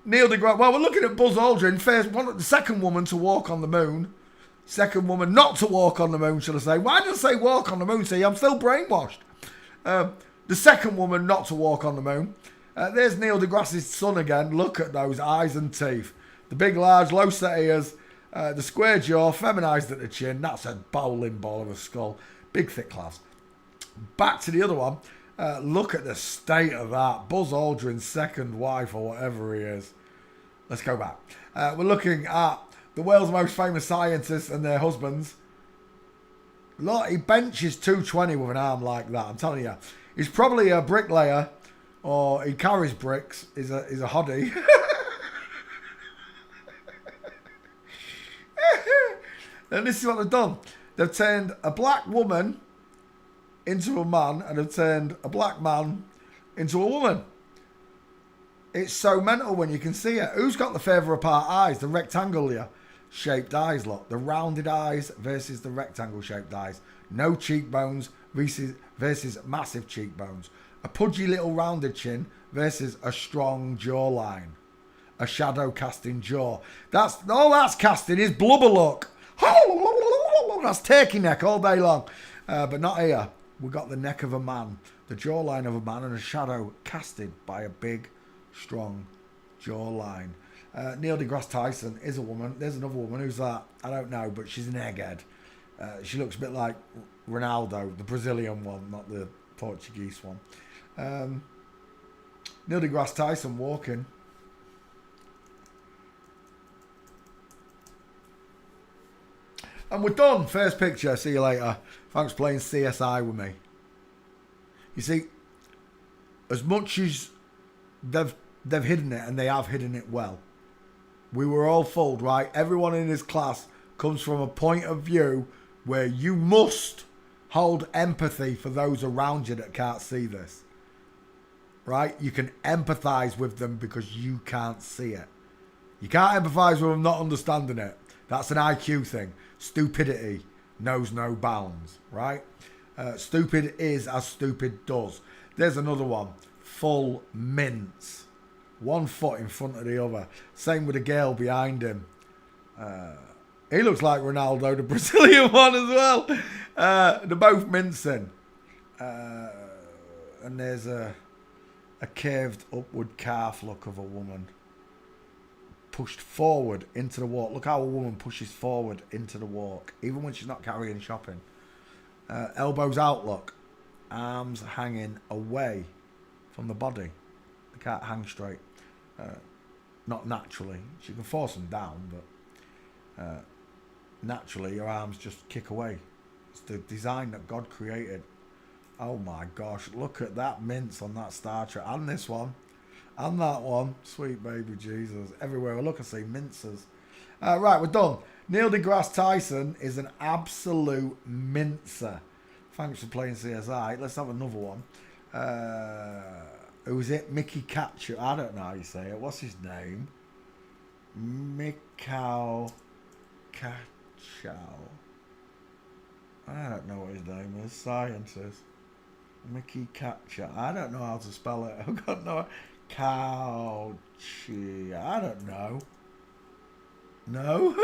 Neil deGrasse. Well, we're looking at Buzz Aldrin, the second woman to walk on the moon. Second woman not to walk on the moon, shall I say. Why did I say walk on the moon? See, I'm still brainwashed. The second woman not to walk on the moon. There's Neil deGrasse's son again. Look at those eyes and teeth. The big, large, low-set ears, the square jaw, feminised at the chin. That's a bowling ball of a skull. Big, thick class. Back to the other one. Look at the state of that. Buzz Aldrin's second wife or whatever he is. Let's go back. We're looking at the world's most famous scientists and their husbands. Look, he benches 220 with an arm like that. I'm telling you, he's probably a bricklayer, or he carries bricks. He's a hottie. And this is what they've done. They've turned a black woman into a man, and they've turned a black man into a woman. It's so mental when you can see it. Who's got the further apart eyes? The rectangular shaped eyes, look. The rounded eyes versus the rectangle shaped eyes. No cheekbones versus massive cheekbones. A pudgy little rounded chin versus a strong jawline. A shadow casting jaw. That's all that's casting is blubber look. That's turkey neck all day long. But not here. We've got the neck of a man, the jawline of a man, and a shadow casted by a big, strong jawline. Neil deGrasse Tyson is a woman. There's another woman. Who's that? I don't know, but she's an egghead. She looks a bit like Ronaldo, the Brazilian one, not the Portuguese one. Neil deGrasse Tyson walking. And we're done. First picture. See you later. Thanks for playing CSI with me. You see, as much as they've hidden it, and they have hidden it well, we were all fooled, right? Everyone in this class comes from a point of view where you must hold empathy for those around you that can't see this. Right? You can empathise with them because you can't see it. You can't empathise with them not understanding it. That's an IQ thing. Stupidity knows no bounds, right? Stupid is as stupid does. There's another one. Full mince. 1 foot in front of the other. Same with the girl behind him. He looks like Ronaldo, the Brazilian one as well. They're both mincing. And there's a curved upward calf look of a woman. Pushed forward into the walk. Look how a woman pushes forward into the walk, even when she's not carrying shopping. Elbows out, look. Arms hanging away from the body. They can't hang straight. Not naturally. She can force them down, but naturally your arms just kick away. It's the design that God created. Oh my gosh, look at that mince on that Star Trek. And this one. And that one. Sweet baby Jesus. Everywhere I look I see minces. Right, we're done. Neil deGrasse Tyson is an absolute mincer. Thanks for playing CSI. Let's have another one. Who's it? Mickey Catcher. I don't know how you say it. What's his name? Mikau Kachow. I don't know what his name is. Scientist. Mickey Catcher. I don't know how to spell it. I've got no... Couchy. I don't know. No?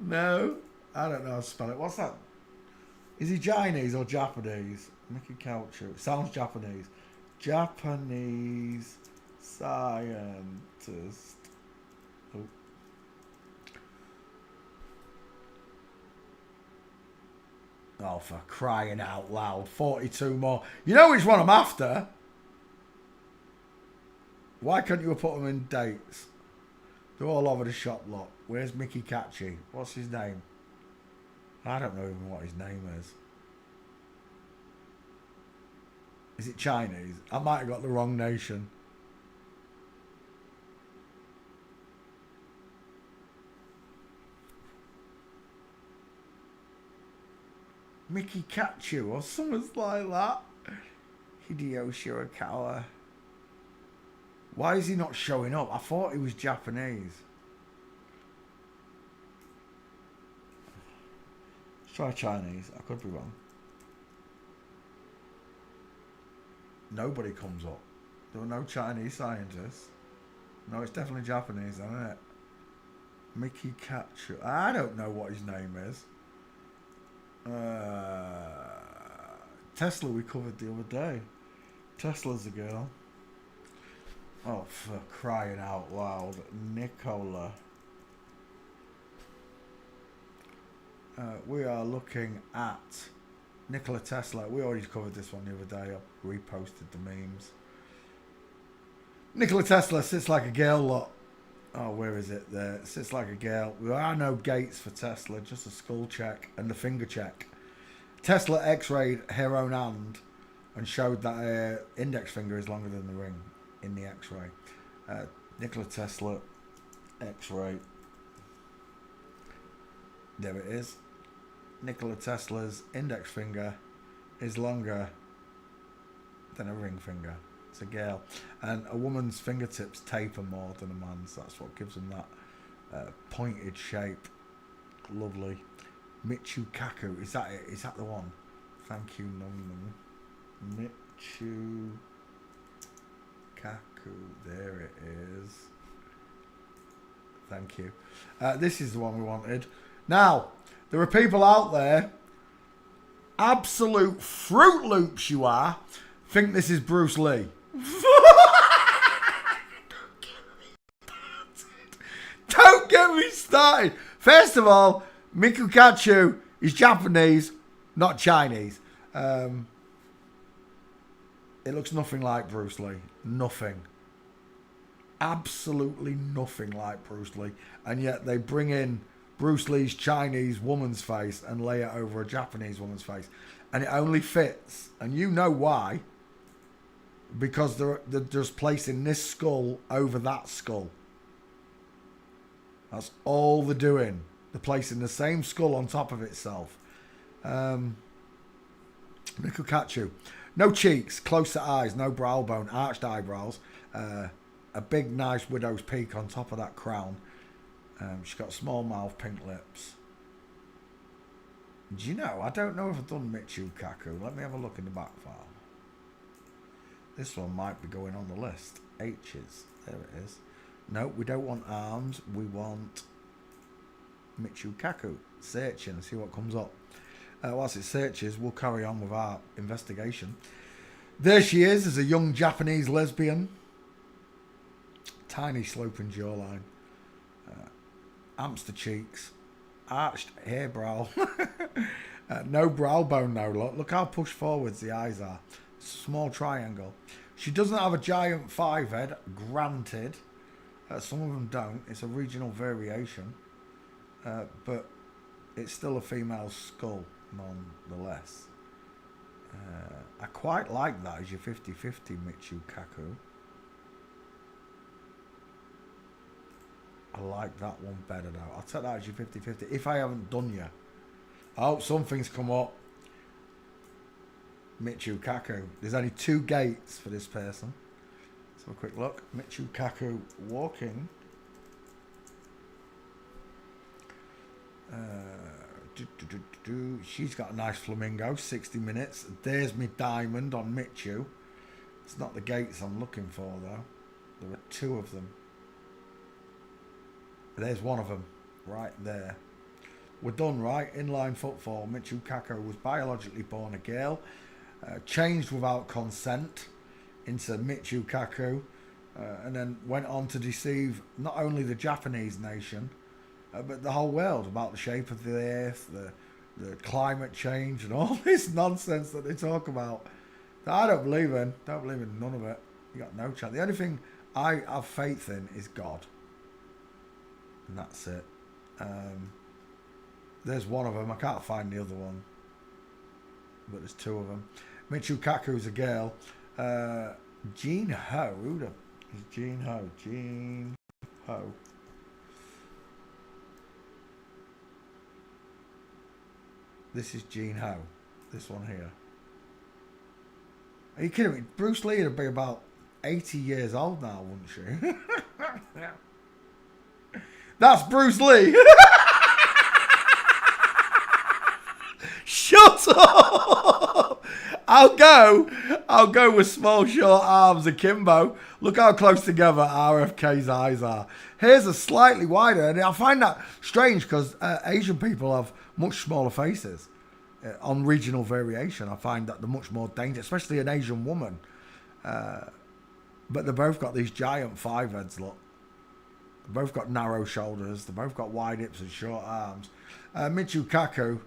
No? I don't know how to spell it. What's that? Is he Chinese or Japanese? Mickey Coucher. It sounds Japanese. Japanese scientist. Oh. Oh, for crying out loud. 42 more. You know which one I'm after? Why can't you put them in dates? They're all over the shop lot. Where's Mickey Catchy? What's his name? I don't know even what his name is. Is it Chinese? I might have got the wrong nation. Mickey Kachu or something like that. Hideo Shirakawa. Why is he not showing up? I thought he was Japanese. Let's try Chinese. I could be wrong. Nobody comes up. There were no Chinese scientists. No, it's definitely Japanese, isn't it? Mickey Kachu. I don't know what his name is. Tesla we covered the other day. Tesla's a girl. Oh, for crying out loud. Nicola. We are looking at Nikola Tesla. We already covered this one the other day. I reposted the memes. Nikola Tesla sits like a girl lot. Oh, where is it? There. It sits like a girl. There are no gates for Tesla, just a skull check and the finger check. Tesla x-rayed her own hand and showed that her index finger is longer than the ring in the x-ray. Nikola Tesla x-ray. There it is. Nikola Tesla's index finger is longer than a ring finger. It's a girl. And a woman's fingertips taper more than a man's. That's what gives them that pointed shape. Lovely. Michio Kaku. Is that it? Is that the one? Thank you, Num. Michio Kaku. There it is. Thank you. This is the one we wanted. Now, there are people out there, absolute Fruit Loops you are, think this is Bruce Lee. Don't get me started. First of all, Michio Kaku is Japanese, not Chinese. It looks nothing like Bruce Lee. Nothing. Absolutely nothing like Bruce Lee. And yet they bring in Bruce Lee's Chinese woman's face and lay it over a Japanese woman's face. And it only fits. And you know why. Because they're just placing this skull over that skull. That's all they're doing. They're placing the same skull on top of itself. Michio Kaku. No cheeks, closer eyes, no brow bone, arched eyebrows. A big, nice widow's peak on top of that crown. She's got small mouth, pink lips. Do you know, I don't know if I've done Michio Kaku. Let me have a look in the back file. This one might be going on the list. H's. There it is. No, we don't want arms. We want Michio Kaku. Searching and see what comes up. Whilst it searches, we'll carry on with our investigation. There she is as a young Japanese lesbian. Tiny sloping jawline. Hamster cheeks. Arched hair brow. No brow bone now. Look how pushed forwards the eyes are. Small triangle. She doesn't have a giant five head, granted. Some of them don't. It's a regional variation. But it's still a female skull, nonetheless. I quite like that as your 50-50 Michio Kaku. I like that one better now. I'll take that as your 50-50 if I haven't done you. Oh, something's come up. Michio Kaku. There's only 2 gates for this person. Let's have a quick look. Michio Kaku walking. She's got a nice flamingo. 60 minutes. There's me diamond on Michio. It's not the gates I'm looking for though. There are 2 of them. There's one of them. Right there. We're done, right? Inline footfall. Michio Kaku was biologically born a girl. Changed without consent into Michio Kaku. And then went on to deceive not only the Japanese nation, but the whole world about the shape of the earth, the climate change, and all this nonsense that they talk about. I don't believe in. Don't believe in none of it. You got no chance. The only thing I have faith in is God. And that's it. There's one of them. I can't find the other one. But there's 2 of them. Michio Kaku's a girl. Jean Ho. Who the is Jean Ho? Jean Ho. This is Jean Ho. This one here. Are you kidding me? Bruce Lee would be about 80 years old now, wouldn't she? That's Bruce Lee. Shut up. I'll go with small short arms akimbo. Look how close together RFK's eyes are. Here's a slightly wider, and I find that strange because Asian people have much smaller faces. On regional variation, I find that they're much more dangerous, especially an Asian woman. But they've both got these giant 5 heads, look. They've both got narrow shoulders. They've both got wide hips and short arms. Michio Kaku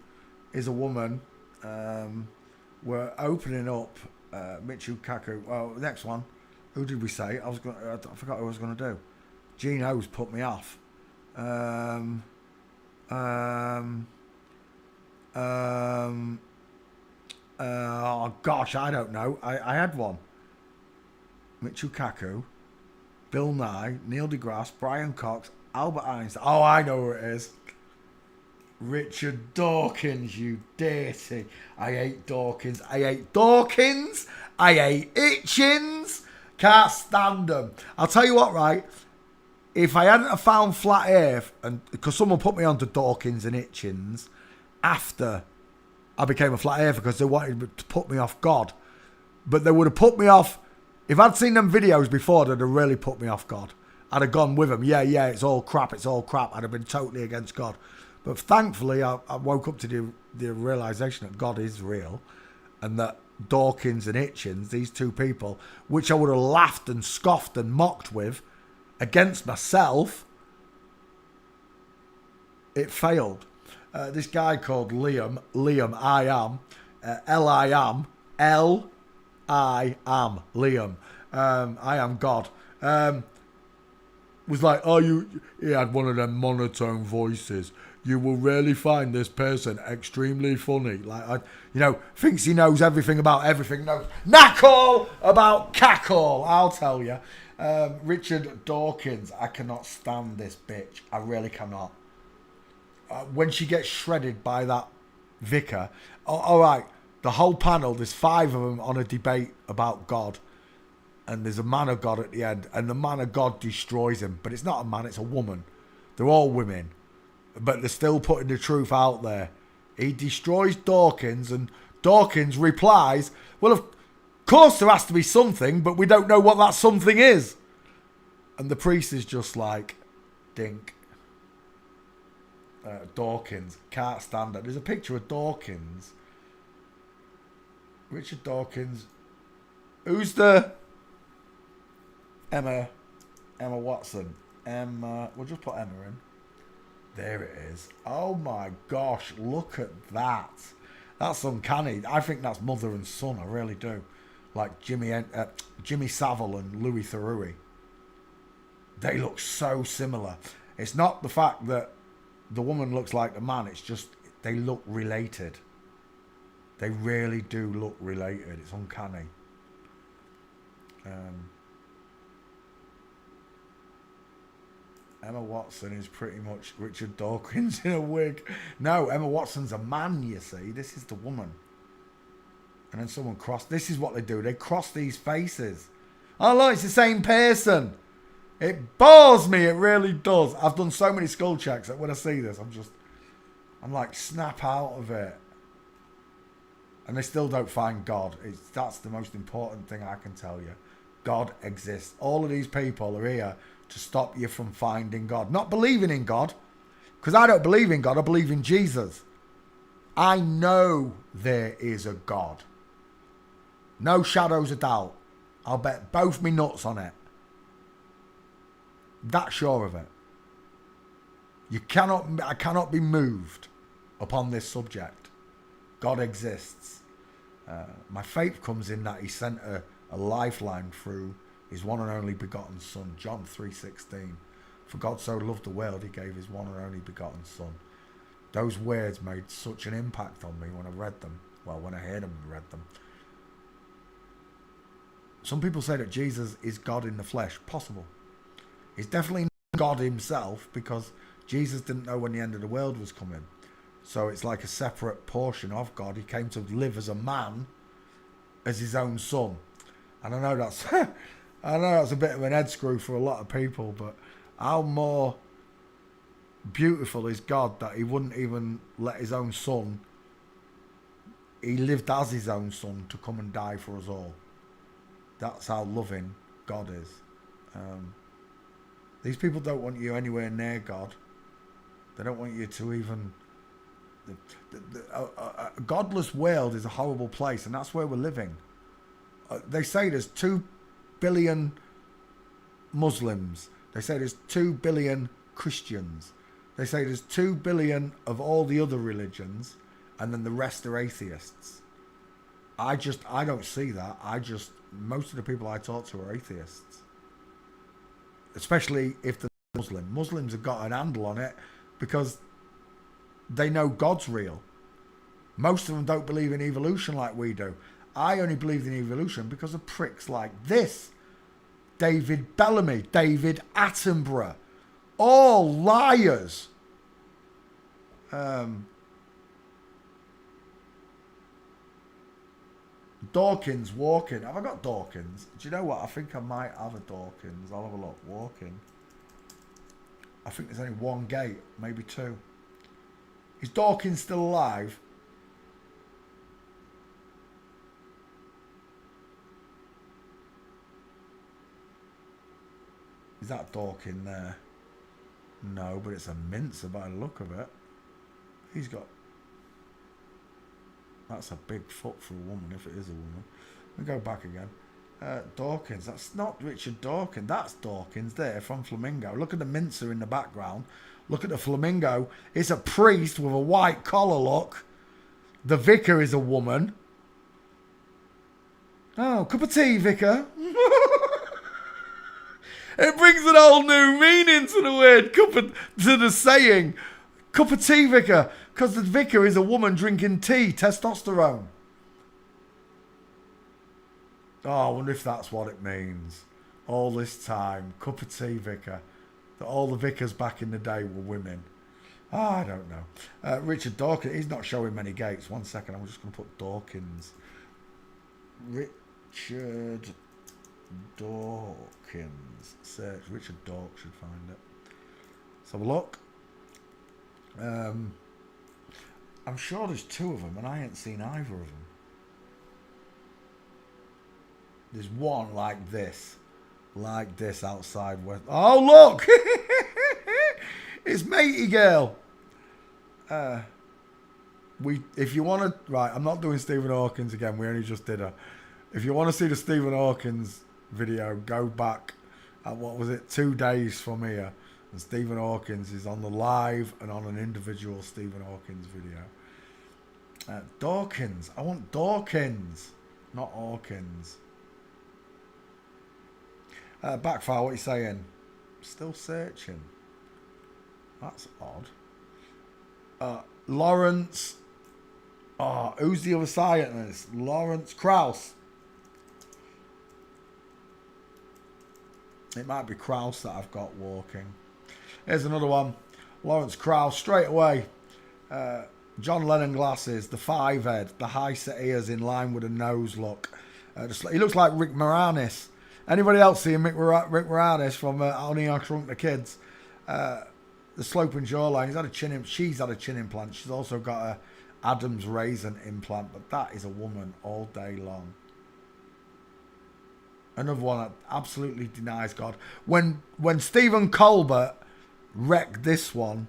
is a woman. We're opening up Michio Kaku. Well, next one. Who did we say? I forgot who I was going to do. Gino's put me off. Oh gosh, I don't know. I had one. Michio Kaku, Bill Nye, Neil deGrasse, Brian Cox, Albert Einstein. Oh, I know who it is. Richard Dawkins, you dirty. I hate Dawkins. I hate Dawkins. I hate Hitchens. Can't stand them. I'll tell you what, right? If I hadn't have found Flat Earth, and because someone put me onto Dawkins and Hitchens after I became a Flat Earther because they wanted to put me off God. But they would have put me off. If I'd seen them videos before, they'd have really put me off God. I'd have gone with them. Yeah, it's all crap. It's all crap. I'd have been totally against God. But thankfully, I woke up to the realization that God is real and that Dawkins and Hitchens, these two people, which I would have laughed and scoffed and mocked with against myself, it failed. This guy called Liam, I am, Liam, I am God, was like, he had one of them monotone voices. You will really find this person extremely funny. Like, thinks he knows everything about everything. Knows knack all about cackle, I'll tell you. Richard Dawkins, I cannot stand this bitch. I really cannot. When she gets shredded by that vicar, all right, the whole panel, there's 5 of them on a debate about God. And there's a man of God at the end, and the man of God destroys him. But it's not a man, it's a woman. They're all women. But they're still putting the truth out there. He destroys Dawkins, and Dawkins replies, well, of course there has to be something, but we don't know what that something is. And the priest is just like, dink. Dawkins, can't stand it. There's a picture of Dawkins. Richard Dawkins. Who's the... Emma Watson. We'll just put Emma in. There it is. Oh my gosh, look at that. That's uncanny. I think that's mother and son, I really do. Like Jimmy Savile and Louis Theroux. They look so similar. It's not the fact that the woman looks like the man, it's just they look related. They really do look related. It's uncanny. Emma Watson is pretty much Richard Dawkins in a wig. No, Emma Watson's a man, you see. This is the woman. And then someone crossed. This is what they do. They cross these faces. Oh, look, it's the same person. It bores me. It really does. I've done so many skull checks that when I see this, I'm like, snap out of it. And they still don't find God. That's the most important thing I can tell you. God exists. All of these people are here to stop you from finding God. Not believing in God. Because I don't believe in God. I believe in Jesus. I know there is a God. No shadows of doubt. I'll bet both me nuts on it. That sure of it. I cannot be moved upon this subject. God exists. My faith comes in that he sent a lifeline through his one and only begotten son, John 3:16. For God so loved the world, he gave his one and only begotten son. Those words made such an impact on me when I read them. Well, when I heard them and read them. Some people say that Jesus is God in the flesh. Possible. He's definitely not God himself because Jesus didn't know when the end of the world was coming. So it's like a separate portion of God. He came to live as a man, as his own son. And I know that's a bit of an head screw for a lot of people, but how more beautiful is God that he wouldn't even let his own son, he lived as his own son to come and die for us all. That's how loving God is. These people don't want you anywhere near God. They don't want you to even... A godless world is a horrible place, and that's where we're living. They say there's 2 billion Muslims. They say there's 2 billion Christians. They say there's 2 billion of all the other religions, and then the rest are atheists. I don't see that. Most of the people I talk to are atheists. Especially if the Muslim. Muslims have got an handle on it because they know God's real. Most of them don't believe in evolution like we do. I only believed in evolution because of pricks like this. David Bellamy, David Attenborough, all liars. Dawkins walking. Have I got Dawkins? Do you know what? I think I might have a Dawkins. I'll have a look. Walking. I think there's only one gate, maybe two. Is Dawkins still alive? Is that Dawkins there? No, but it's a mincer by the look of it. He's got... That's a big foot for a woman, if it is a woman. Let me go back again. Dawkins. That's not Richard Dawkins. That's Dawkins there from Flamingo. Look at the mincer in the background. Look at the flamingo. It's a priest with a white collar, look. The vicar is a woman. Oh, cup of tea, vicar. It brings an whole new meaning to the word, to the saying, cup of tea, vicar. Because the vicar is a woman drinking tea, testosterone. Oh, I wonder if that's what it means. All this time, cup of tea, vicar. That all the vicars back in the day were women. Oh, I don't know. Richard Dawkins, he's not showing many gates. 1 second, I'm just going to put Dawkins. Richard Dawkins. Search. Richard Dawkins should find it. Let's have a look. I'm sure there's two of them, and I ain't seen either of them. There's one like this outside West. Oh, look! It's Matey Girl. If you want to, right, I'm not doing Stephen Hawkins again. We only just did her. If you want to see the Stephen Hawkins video, go back at, what was it, 2 days from here. And Stephen Hawkins is on the live and on an individual Stephen Hawkins video. Dawkins. I want Dawkins, not Hawkins. Backfire, what are you saying? Still searching. That's odd. Lawrence. Oh, who's the other side of this? Lawrence Krauss. It might be Krauss that I've got walking. Here's another one. Lawrence Krauss, straight away. John Lennon glasses, the 5 head, the high set ears in line with a nose look. He looks like Rick Moranis. Anybody else seeing Rick Moranis from Honey, I Shrunk the Kids? The sloping jawline. She's had a chin implant. She's also got a Adam's raisin implant. But that is a woman all day long. Another one that absolutely denies God. When Stephen Colbert wrecked this one,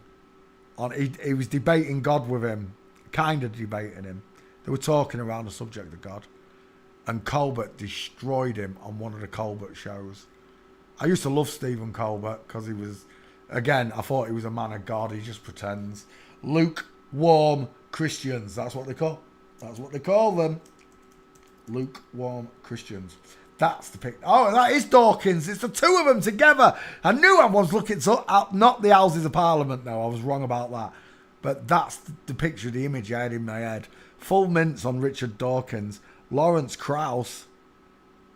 he was debating God with him, kind of debating him. They were talking around the subject of God. And Colbert destroyed him on one of the Colbert shows. I used to love Stephen Colbert because he was, again, I thought he was a man of God. He just pretends. Lukewarm Christians. That's what they call them. Lukewarm Christians. That's the pic. Oh, that is Dawkins. It's the two of them together. I knew I was looking not the Houses of Parliament, though. I was wrong about that. But that's the picture, the image I had in my head. Full mints on Richard Dawkins. Lawrence Krauss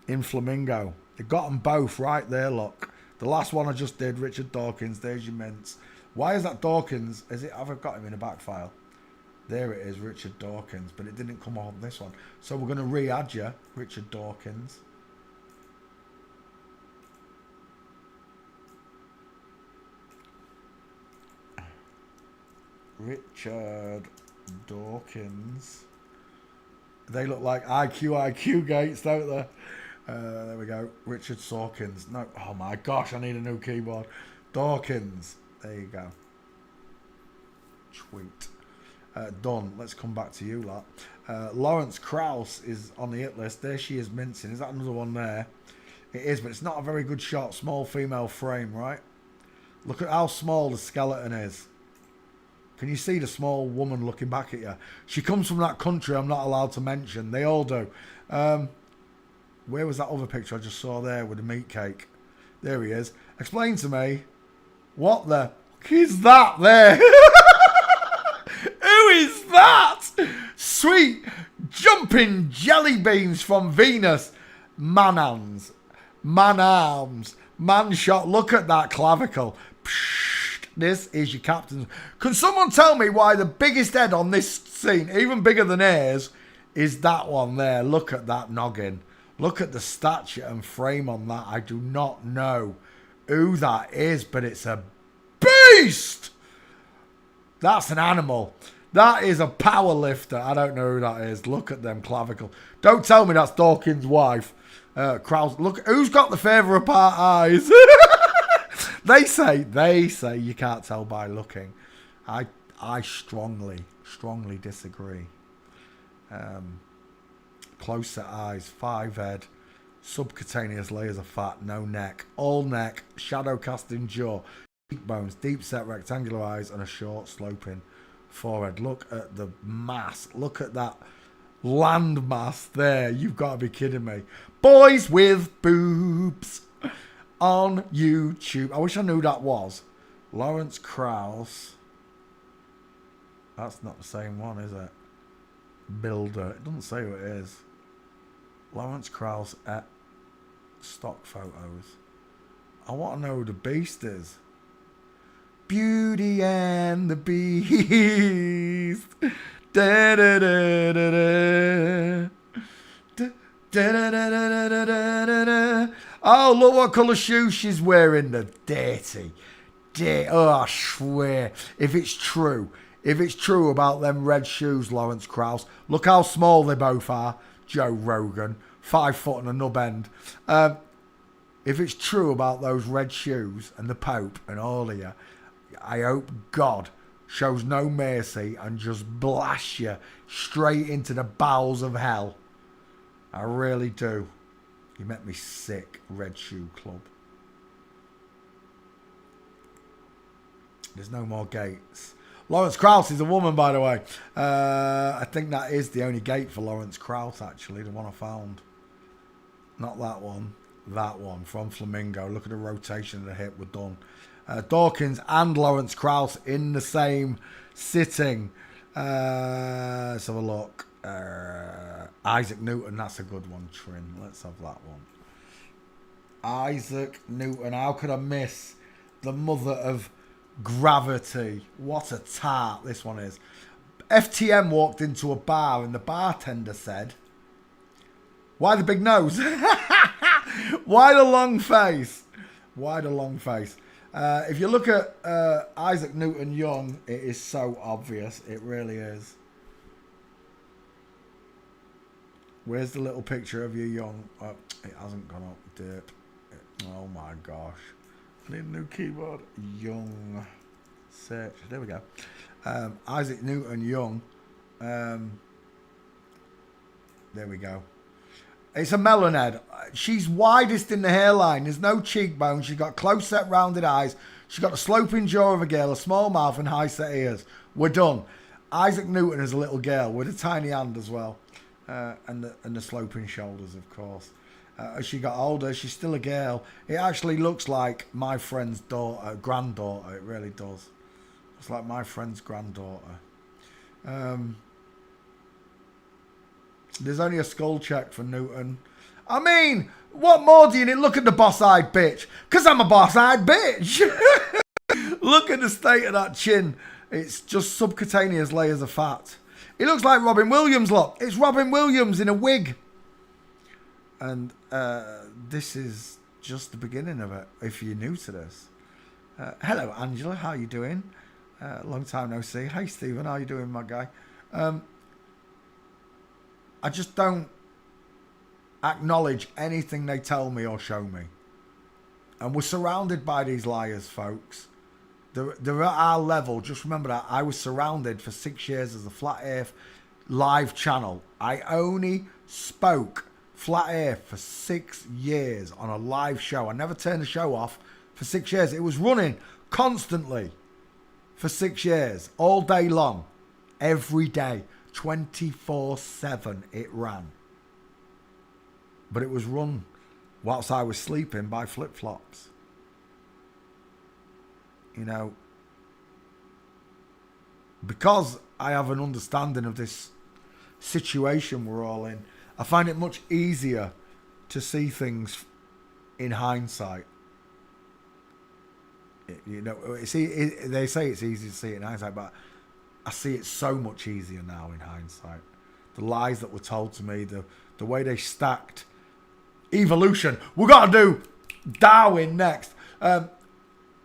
in Flamingo. They got them both right there, look. The last one I just did, Richard Dawkins. There's your mints. Why is that Dawkins? Have I got him in a back file? There it is, Richard Dawkins. But it didn't come on this one. So we're going to re-add you, Richard Dawkins. Richard Dawkins. They look like IQ gates, don't they? There we go. Richard Dawkins. No, oh my gosh, I need a new keyboard. Dawkins. There you go. Sweet. Done. Let's come back to you, lot. Lawrence Krauss is on the hit list. There she is mincing. Is that another one there? It is, but it's not a very good shot. Small female frame, right? Look at how small the skeleton is. Can you see the small woman looking back at you? She comes from that country I'm not allowed to mention. They all do. Where was that other picture I just saw there with the meat cake? There he is. Explain to me What the fuck is that there? Who is that? Sweet jumping jelly beans from Venus. Man arms. Man shot. Look at that clavicle. Psh, this is your captain. Can someone tell me why the biggest head on this scene, even bigger than Ayers, is that one there? Look at that noggin. Look at the stature and frame on that. I do not know who that is, but it's a beast. That's an animal. That is a power lifter. I don't know who that is. Look at them clavicle. Don't tell me that's Dawkins' wife. Krause. Look, who's got the favour apart eyes? They say you can't tell by looking. I strongly disagree. Close set eyes, 5 head, subcutaneous layers of fat, no neck, all neck, shadow casting jaw, cheekbones, deep set rectangular eyes, and a short sloping forehead. Look at the mass. Look at that land mass there. You've got to be kidding me. Boys with boobs on YouTube. I wish I knew who that was. Lawrence Krauss. That's not the same one, is it? Builder. It doesn't say who it is. Lawrence Krauss at stock photos. I want to know who the beast is. Beauty and the Beast. Da, da, da, da, da. Da, da, da, da, da, da, da, da. Oh, look what colour shoes she's wearing. The dirty. Oh, I swear. If it's true about them red shoes, Lawrence Krauss, look how small they both are. Joe Rogan, 5 foot and a nub end. If it's true about those red shoes and the Pope and all of you, I hope God shows no mercy and just blasts you straight into the bowels of hell. I really do. You make me sick, Red Shoe Club. There's no more gates. Lawrence Krauss is a woman, by the way. I think that is the only gate for Lawrence Krauss, actually, the one I found. Not that one. That one from Flamingo. Look at the rotation of the hip. We're done. Dawkins and Lawrence Krauss in the same sitting. Let's have a look. Isaac Newton, that's a good one, Trin. Let's have that one. Isaac Newton. How could I miss the mother of gravity? What a tart this one is. FTM walked into a bar and the bartender said, "Why the big nose?" Why the long face? Why the long face? If you look at Isaac Newton Young, it is so obvious. It really is. Where's the little picture of you young? Oh, it hasn't gone up. Dip. Oh my gosh. I need a new keyboard. Young. Search. There we go. Isaac Newton Young. There we go. It's a melon head. She's widest in the hairline. There's no cheekbones. She's got close set rounded eyes. She's got the sloping jaw of a girl, a small mouth and high set ears. We're done. Isaac Newton is a little girl with a tiny hand as well. And the sloping shoulders, of course. As she got older, she's still a girl. It actually looks like my friend's granddaughter. It really does. It's like my friend's granddaughter. There's only a skull check for Newton. I mean, what more do you need? Look at the boss-eyed bitch. Because I'm a boss-eyed bitch. Look at the state of that chin. It's just subcutaneous layers of fat. It looks like Robin Williams, look. It's Robin Williams in a wig. And this is just the beginning of it, if you're new to this. Hello, Angela. How you doing? Long time no see. Hey, Stephen. How you doing, my guy? I just don't acknowledge anything they tell me or show me. And we're surrounded by these liars, folks. They're at our level. Just remember that I was surrounded for 6 years as a Flat Earth live channel. I only spoke Flat Earth for 6 years on a live show. I never turned the show off for 6 years. It was running constantly for 6 years, all day long, every day. 24/7 it ran. But it was run whilst I was sleeping by flip-flops. you know, because I have an understanding of this situation we're all in, I find it much easier to see things in hindsight. You know, they say it's easy to see it in hindsight, but I see it so much easier now in hindsight. The lies that were told to me, the way they stacked evolution. We've got to do Darwin next.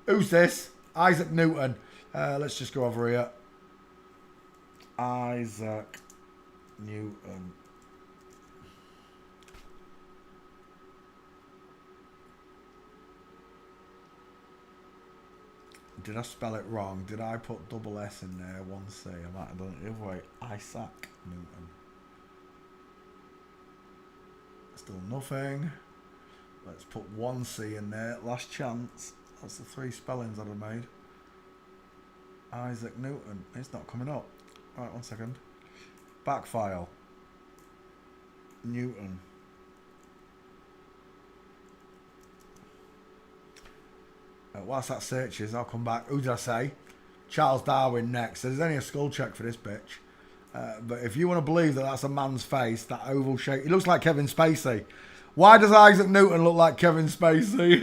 Who's this? Isaac Newton. Let's just go over here. Isaac Newton. Did I spell it wrong? Did I put double S in there, one C? I might have done it the other way. Isaac Newton. Still nothing. Let's put one C in there. Last chance. That's the 3 spellings I'd have made. Isaac Newton. It's not coming up. Right, 1 second. Back file. Newton. Whilst that searches, I'll come back. Who did I say? Charles Darwin next. There's only a skull check for this bitch. But if you want to believe that that's a man's face, that oval shape, he looks like Kevin Spacey. Why does Isaac Newton look like Kevin Spacey?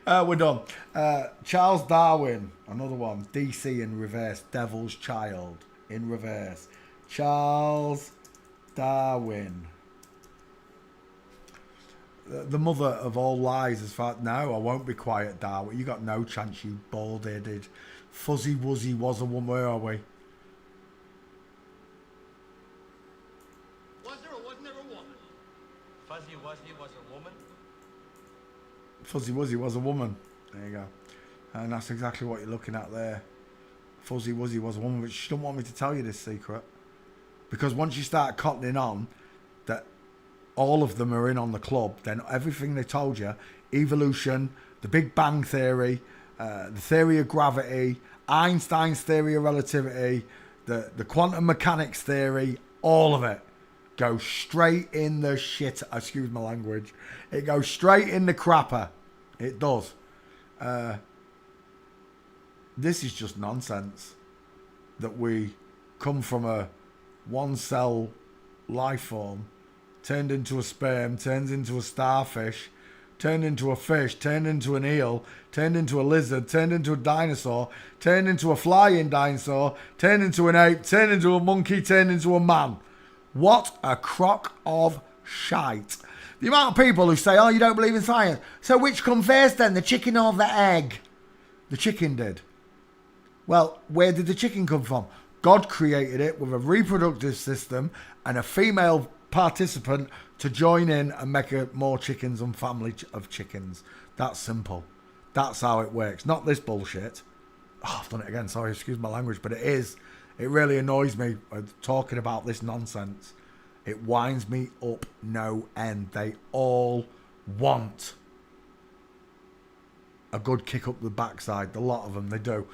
We're done. Charles Darwin, another one. DC in reverse. Devil's Child in reverse. Charles Darwin. The mother of all lies as far... No, I won't be quiet, Darwin. You got no chance, you bald-headed. Fuzzy Wuzzy was a woman. Where are we? Was there or wasn't there a woman? Fuzzy Wuzzy was a woman? Fuzzy Wuzzy was a woman. There you go. And that's exactly what you're looking at there. Fuzzy Wuzzy was a woman, but she don't want me to tell you this secret. Because once you start cottoning on that all of them are in on the club, then everything they told you, evolution, the Big Bang Theory, the theory of gravity, Einstein's theory of relativity, the quantum mechanics theory, all of it goes straight in the shit. Excuse my language. It goes straight in the crapper. It does. This is just nonsense. That we come from a one cell life form, turned into a sperm, turns into a starfish, turned into a fish, turned into an eel, turned into a lizard, turned into a dinosaur, turned into a flying dinosaur, turned into an ape, turned into a monkey, turned into a man. What a crock of shite. The amount of people who say, oh, you don't believe in science. So which come first then, the chicken or the egg? The chicken did. Well, where did the chicken come from? God created it with a reproductive system and a female participant to join in and make more chickens and family of chickens. That's simple. That's how it works. Not this bullshit. Oh, I've done it again. Sorry, excuse my language, but it is. It really annoys me talking about this nonsense. It winds me up no end. They all want a good kick up the backside. A lot of them, they do.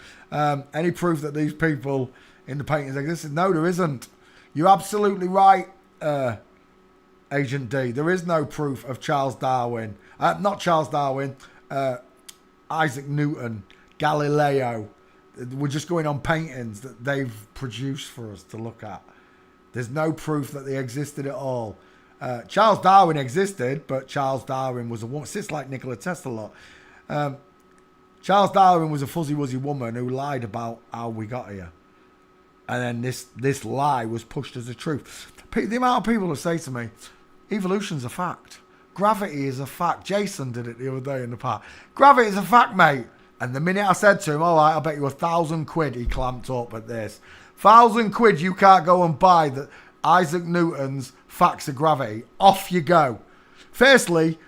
Any proof that these people in the paintings exist? No, there isn't. You're absolutely right, Agent D. There is no proof of Charles Darwin. Not Charles Darwin. Isaac Newton. Galileo. We're just going on paintings that they've produced for us to look at. There's no proof that they existed at all. Charles Darwin existed, but Charles Darwin was a woman. It's like Nikola Tesla lot. Charles Darwin was a fuzzy wuzzy woman who lied about how we got here. And then this lie was pushed as a truth. The amount of people who say to me, evolution's a fact. Gravity is a fact. Jason did it the other day in the park. Gravity is a fact, mate. And the minute I said to him, all right, I'll bet you £1,000, he clamped up at this. £1,000 you can't go and buy that Isaac Newton's Facts of Gravity. Off you go. Firstly,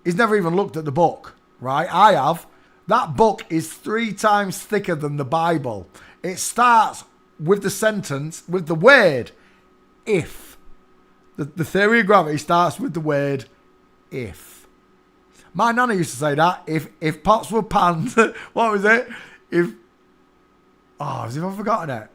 he's never even looked at the book, right? I have. That book is 3 times thicker than the Bible. It starts with the sentence, with the word, if. The theory of gravity starts with the word, if. My nana used to say that. If pots were pans, what was it? As if I've forgotten it.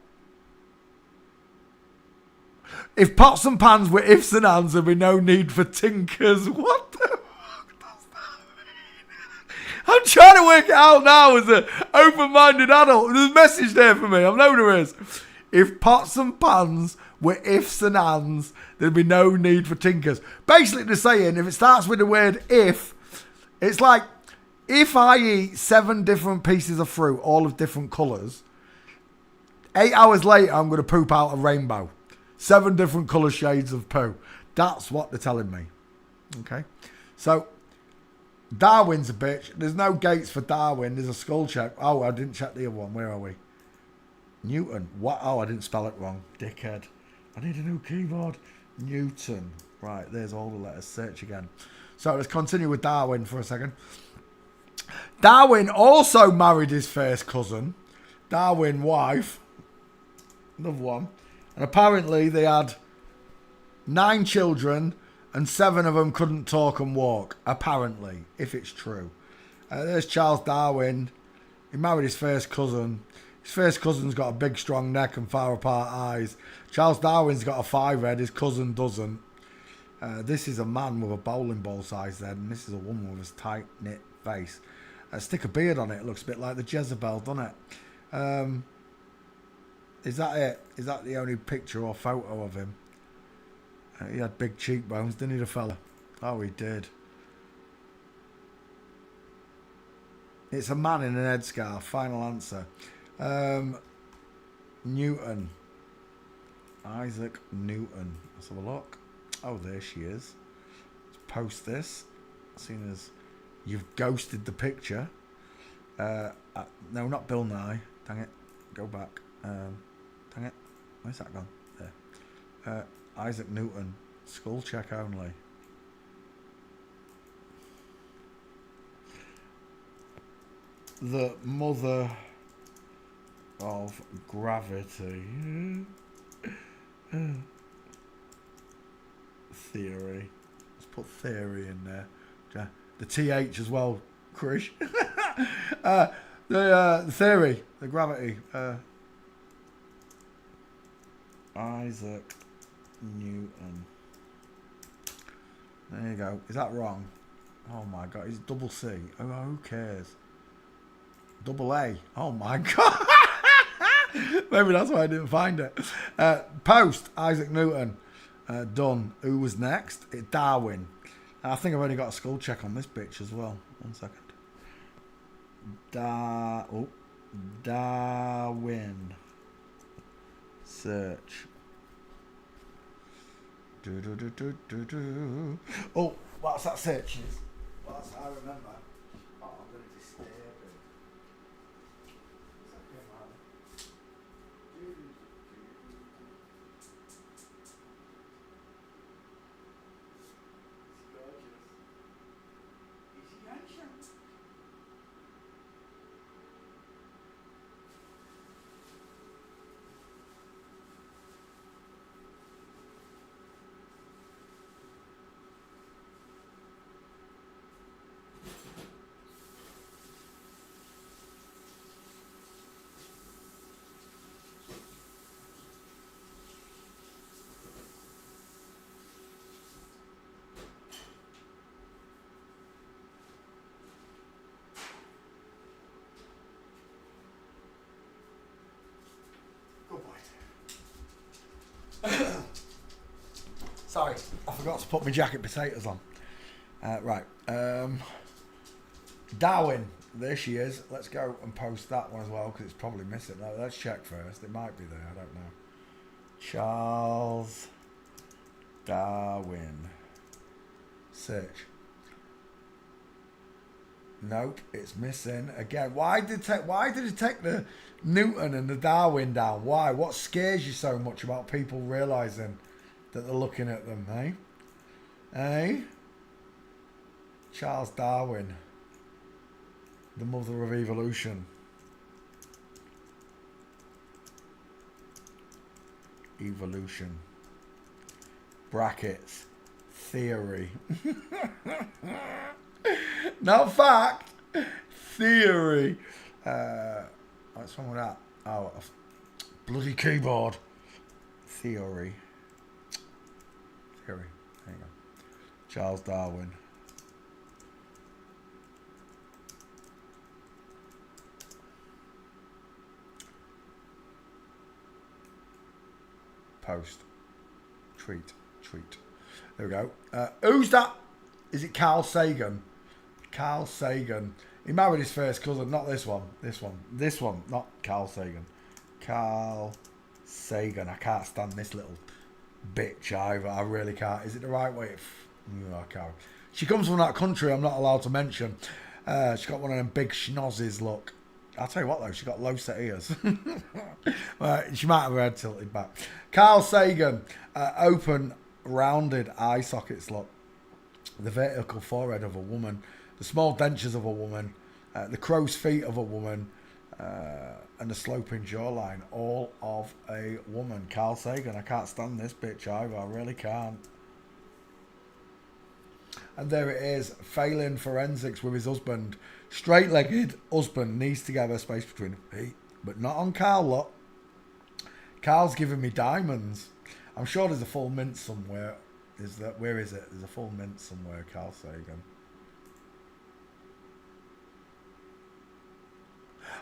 If pots and pans were ifs and ands, there'd be no need for tinkers. What the fuck does that mean? I'm trying to work it out now as an open-minded adult. There's a message there for me. I know there is. If pots and pans were ifs and ands, there'd be no need for tinkers. Basically, they're saying if it starts with the word if, it's like if I eat 7 different pieces of fruit, all of different colours, 8 hours later, I'm going to poop out a rainbow. 7 different colour shades of poo. That's what they're telling me. Okay? So, Darwin's a bitch. There's no gates for Darwin. There's a skull check. Oh, I didn't check the other one. Where are we? Newton. What? Oh, I didn't spell it wrong. Dickhead. I need a new keyboard. Newton. Right, there's all the letters. Search again. So, let's continue with Darwin for a second. Darwin also married his first cousin. Darwin wife. Another one. And apparently they had 9 children and 7 of them couldn't talk and walk. Apparently, if it's true. There's Charles Darwin. He married his first cousin. His first cousin's got a big strong neck and far apart eyes. Charles Darwin's got a 5 head. His cousin doesn't. This is a man with a bowling ball sized head. And this is a woman with a tight knit face. Stick a beard on it. It looks a bit like the Jezebel, doesn't it? Is that it? Is that the only picture or photo of him? He had big cheekbones, didn't he, the fella? Oh, he did. It's a man in an headscarf. Final answer. Newton. Isaac Newton. Let's have a look. Oh, there she is. Let's post this. Seeing as you've ghosted the picture. No, not Bill Nye. Dang it. Go back. Dang it. Where's that gone? There. Isaac Newton. Skull check only. The mother of gravity. Theory. Let's put theory in there. The TH as well, Krish. The theory. The gravity. Isaac Newton. There you go. Is that wrong? Oh my god. Is it double C? Oh, who cares? Double A. Oh my god. Maybe that's why I didn't find it. Post. Isaac Newton. Done. Who was next? It's Darwin. I think I've only got a skull check on this bitch as well. 1 second. Darwin. Search. Oh, what's that search is? Well, that's how I remember. Oh, I'm going to disturb it. Sorry, I forgot to put my jacket potatoes on. Right. Darwin. There she is. Let's go and post that one as well because it's probably missing. Let's check first. It might be there. I don't know. Charles Darwin. Search. Nope, it's missing again. Why did it take the Newton and the Darwin down? Why? What scares you so much about people realising that they're looking at them, eh? Eh? Charles Darwin, the mother of evolution. Evolution. Brackets. Theory. Not fact. Theory. What's wrong with that? Oh, bloody keyboard. Theory. There you go. Charles Darwin. post. Treat. There we go. Who's that? Is it Carl Sagan? Carl Sagan. He married his first cousin, not this one. This one, not Carl Sagan. Carl Sagan. I can't stand this little bitch either. I really can't. Is it the right way? No, I can't. She comes from that country I'm not allowed to mention. She's got one of them big schnozzes, look. I'll tell you what though, she got low set ears. She might have her head tilted back. Carl Sagan, open rounded eye sockets, look. The vertical forehead of a woman, the small dentures of a woman, the crow's feet of a woman, and the sloping jawline, all of a woman. Carl Sagan, I can't stand this bitch either, I really can't. And there it is, failing forensics with his husband. Straight-legged husband, knees together, space between feet. But not on Carl, look. Carl's giving me diamonds. I'm sure there's a full mint somewhere. Where is it? There's a full mint somewhere, Carl Sagan.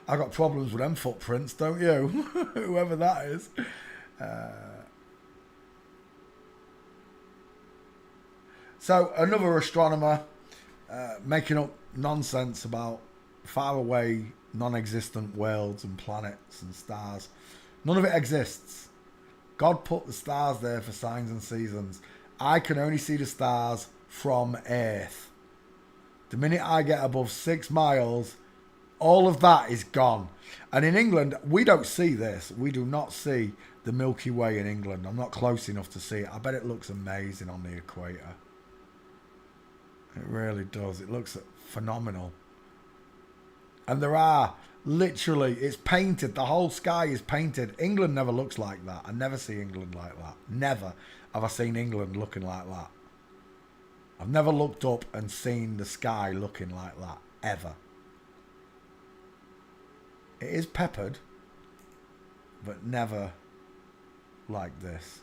I got problems with them footprints, don't you? Whoever that is. So another astronomer making up nonsense about faraway, non-existent worlds and planets and stars. None of it exists. God put the stars there for signs and seasons. I can only see the stars from Earth. The minute I get above 6 miles, all of that is gone. And in England, we don't see this. We do not see the Milky Way in England. I'm not close enough to see it. I bet it looks amazing on the equator. It really does. It looks phenomenal. And there are literally, it's painted. The whole sky is painted. England never looks like that. I never see England like that. Never have I seen England looking like that. I've never looked up and seen the sky looking like that. Ever. It is peppered, but never like this.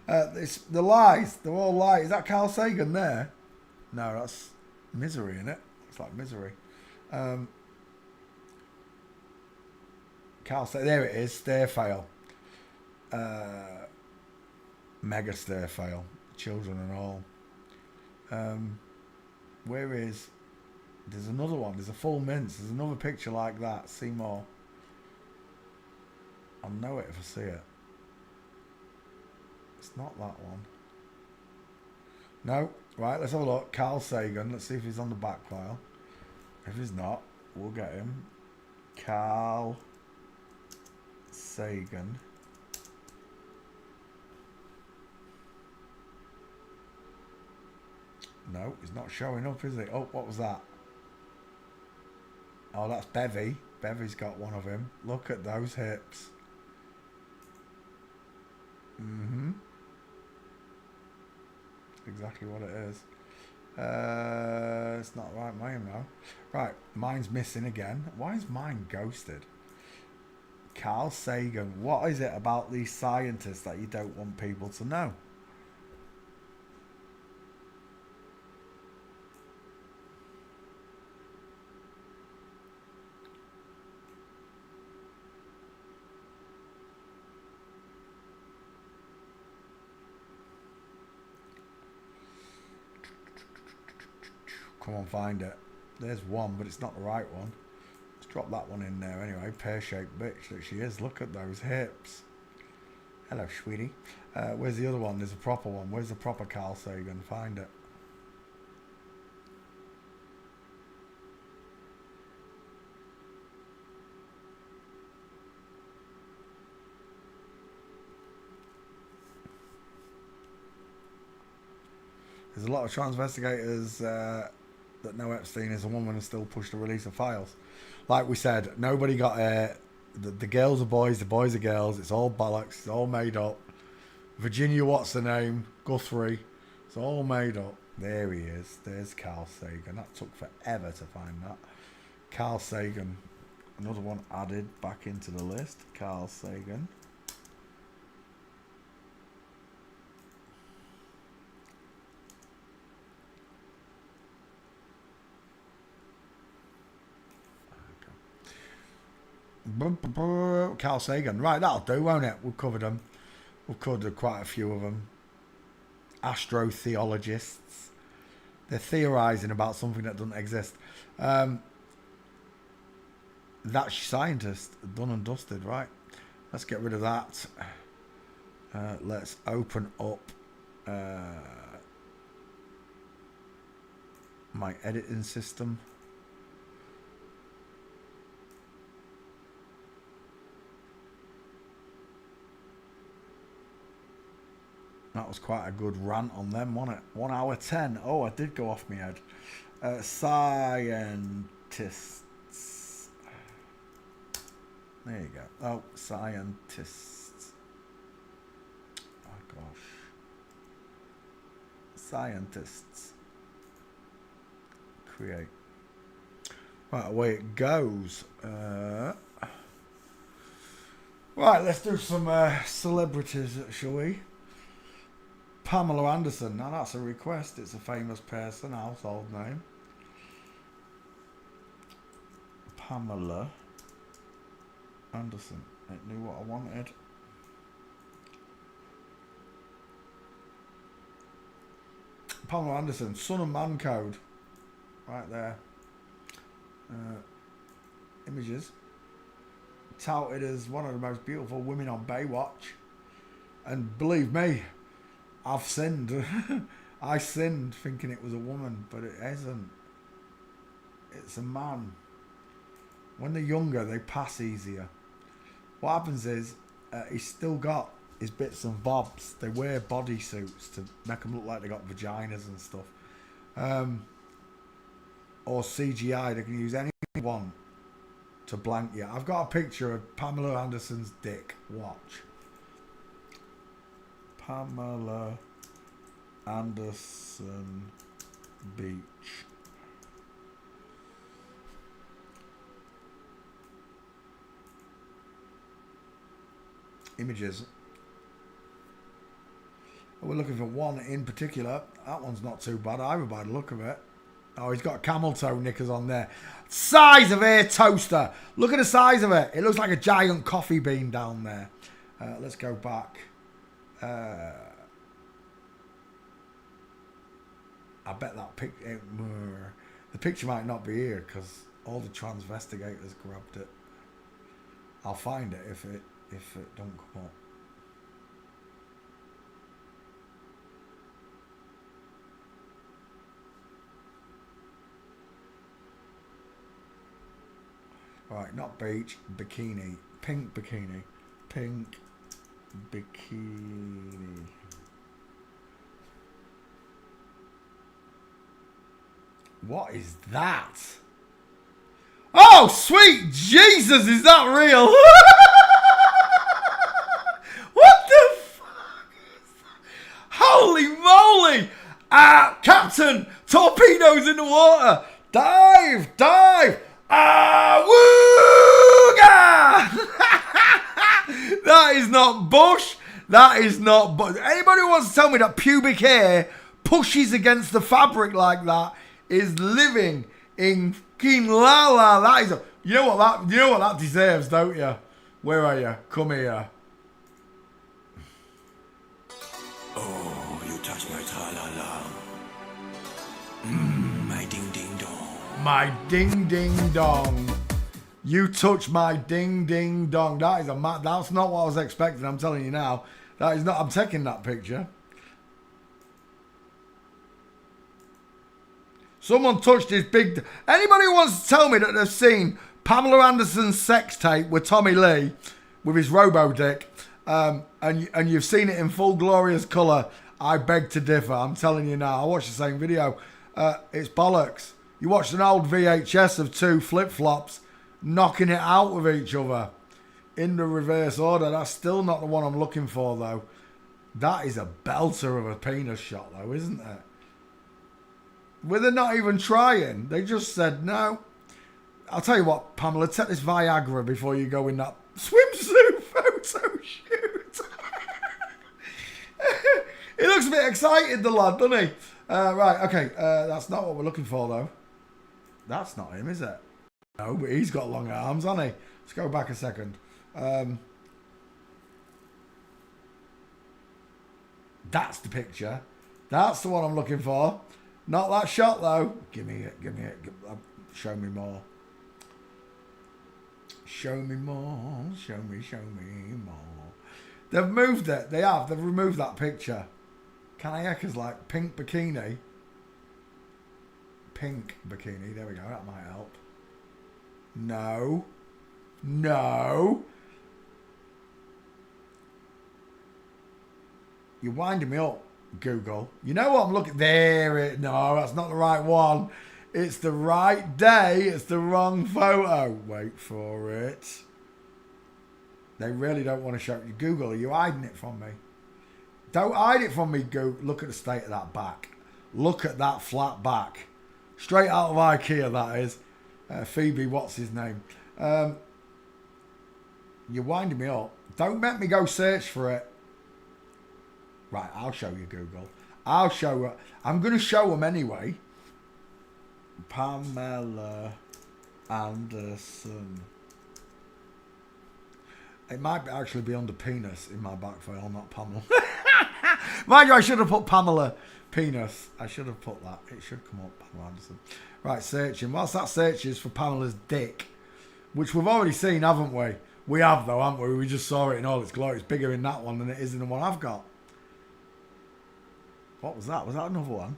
The lies, they're all lies. Is that Carl Sagan there? No, that's Misery, isn't it? It's like Misery. Carl Sagan, there it is, Stairfail. Mega Stairfail. Children and all. Where is... There's another one. There's a full mince. There's another picture like that. See more. I'll know it if I see it. It's not that one. No. Right, let's have a look. Carl Sagan. Let's see if he's on the back file. If he's not, we'll get him. Carl Sagan. No, he's not showing up, is he? Oh, what was that? Oh, that's Bevy. Bevy's got one of him. Look at those hips. Mm-hmm. Exactly what it is. It's not right mine now. Right, mine's missing again. Why is mine ghosted? Carl Sagan. What is it about these scientists that you don't want people to know? Come on, find it. There's one, but it's not the right one. Let's drop that one in there anyway. Pear-shaped bitch that she is. Look at those hips. Hello, sweetie. Where's the other one? There's a proper one. Where's the proper Carl Sagan? Find it. There's a lot of investigators that know Epstein is a woman and still push the release of files. Like we said, nobody got the girls are boys, the boys are girls. It's all bollocks. It's all made up. Virginia, what's the name? Guthrie. It's all made up. There he is. There's Carl Sagan. That took forever to find that. Carl Sagan. Another one added back into the list. Carl Sagan. Carl Sagan. Right, that'll do, won't it? We've covered them. We've covered quite a few of them. Astrotheologists. They're theorising about something that doesn't exist. That's scientist. Done and dusted, right? Let's get rid of that. Let's open up my editing system. That was quite a good rant on them, wasn't it? 1 hour 10. Oh, I did go off my head. Scientists. There you go. Oh, scientists. Oh, gosh. Scientists. Create. Right, away it goes. Right, let's do some celebrities, shall we? Pamela Anderson. Now that's a request. It's a famous person, household name. Pamela Anderson. It knew what I wanted. Pamela Anderson. Sun and Man Code. Right there. Images. Touted as one of the most beautiful women on Baywatch. And believe me, I've sinned. I sinned thinking it was a woman, but it isn't. It's a man. When they're younger, they pass easier. What happens is, he's still got his bits and bobs. They wear bodysuits to make them look like they got vaginas and stuff. Or CGI, they can use anything they want to blank you. I've got a picture of Pamela Anderson's dick. Watch. Pamela Anderson Beach. Images. We're looking for one in particular. That one's not too bad either by the look of it. Oh, he's got camel toe knickers on there. Size of a toaster. Look at the size of it. It looks like a giant coffee bean down there. Let's go back. I bet that the picture might not be here because all the transvestigators grabbed it. I'll find it if it don't come up. Right, not beach, bikini, pink bikini, pink bikini. What is that? Oh, sweet Jesus, is that real? What the fuck is that? Holy moly! Captain, torpedoes in the water. Dive, dive. Wooga! That is not bush. That is not bush. Anybody who wants to tell me that pubic hair pushes against the fabric like that is living in fucking la la. That is you know what that deserves, don't you? Where are you? Come here. Oh, you touch my tra-la-la. My ding-ding-dong. My ding-ding-dong. You touch my ding-ding-dong. That is that's not what I was expecting, I'm telling you now. That is not, I'm taking that picture. Someone touched his big... Anybody who wants to tell me that they've seen Pamela Anderson's sex tape with Tommy Lee, with his robo-dick, and you've seen it in full glorious colour, I beg to differ. I'm telling you now. I watched the same video. It's bollocks. You watched an old VHS of two flip-flops knocking it out with each other in the reverse order. That's still not the one I'm looking for, though. That is a belter of a penis shot, though, isn't it? Where they're not even trying. They just said, no. I'll tell you what, Pamela, take this Viagra before you go in that swimsuit photo shoot. He looks a bit excited, the lad, doesn't he? Right, okay. That's not what we're looking for, though. That's not him, is it? No, but he's got long arms, hasn't he? Let's go back a second. That's the picture. That's the one I'm looking for. Not that shot, though. Give me it. Show me more. Show me more. Show me more. They've moved it. They have. They've removed that picture. Kanayeka's like pink bikini. Pink bikini. There we go. That might help. No. You're winding me up, Google. You know what I'm looking... No, that's not the right one. It's the right day. It's the wrong photo. Wait for it. They really don't want to show you. Google, are you hiding it from me? Don't hide it from me, Google. Look at the state of that back. Look at that flat back. Straight out of IKEA, that is. Phoebe, what's his name? You're winding me up. Don't make me go search for it. Right, I'll show you, Google. I'll show her. I'm going to show them anyway. Pamela Anderson. It might actually be under penis in my back file, not Pamela. Mind you, I should have put Pamela penis. I should have put that. It should come up, Pamela Anderson. Right, searching. Whilst that searches for Pamela's dick, which we've already seen, haven't we? We have, though, haven't we? We just saw it in all its glory. It's bigger in that one than it is in the one I've got. What was that? Was that another one?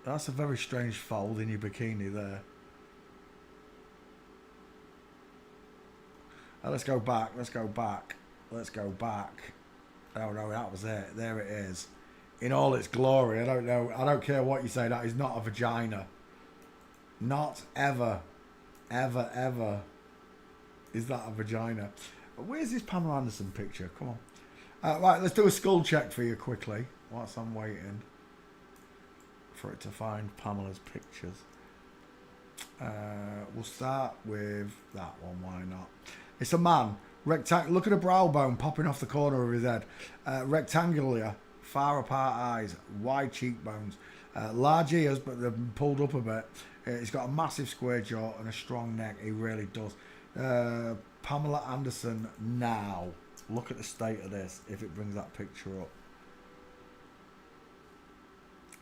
That's a very strange fold in your bikini there. Let's go back. Oh no, that was it. There it is. In all its glory. I don't know. I don't care what you say. That is not a vagina. Not ever. Ever. Is that a vagina? Where's this Pamela Anderson picture? Come on. Right, let's do a skull check for you quickly. Whilst I'm waiting for it to find Pamela's pictures. We'll start with that one. Why not? It's a man. Look at a brow bone popping off the corner of his head. Rectangular, far apart eyes, wide cheekbones, large ears, but they've been pulled up a bit. He's got a massive square jaw and a strong neck. He really does. Pamela Anderson now. Look at the state of this, if it brings that picture up.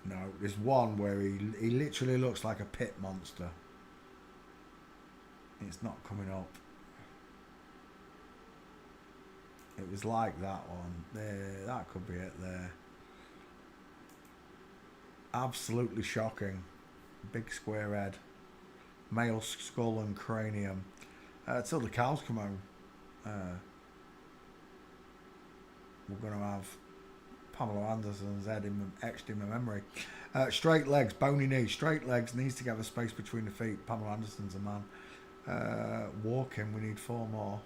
No, there's one where he literally looks like a pit monster. It's not coming up. It was like that one. There, that could be it there. Absolutely shocking. Big square head. Male skull and cranium. Till the cows come home. We're going to have Pamela Anderson's head etched in my memory. Straight legs, bony knees. Straight legs, knees together, space between the feet. Pamela Anderson's a man. Walking, we need 4 more.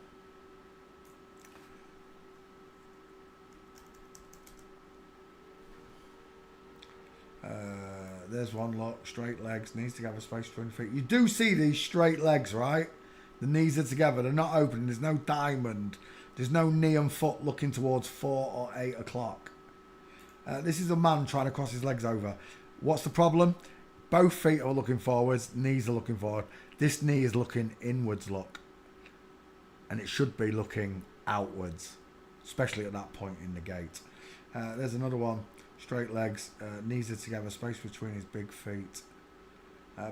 There's one, look. Straight legs, knees together, space between the feet. You do see these straight legs, right? The knees are together. They're not open. There's no diamond. There's no knee and foot looking towards 4 or 8 o'clock. This is a man trying to cross his legs over. What's the problem? Both feet are looking forwards. Knees are looking forward. This knee is looking inwards, look. And it should be looking outwards. Especially at that point in the gait. There's another one. Straight legs. Knees are together. Space between his big feet.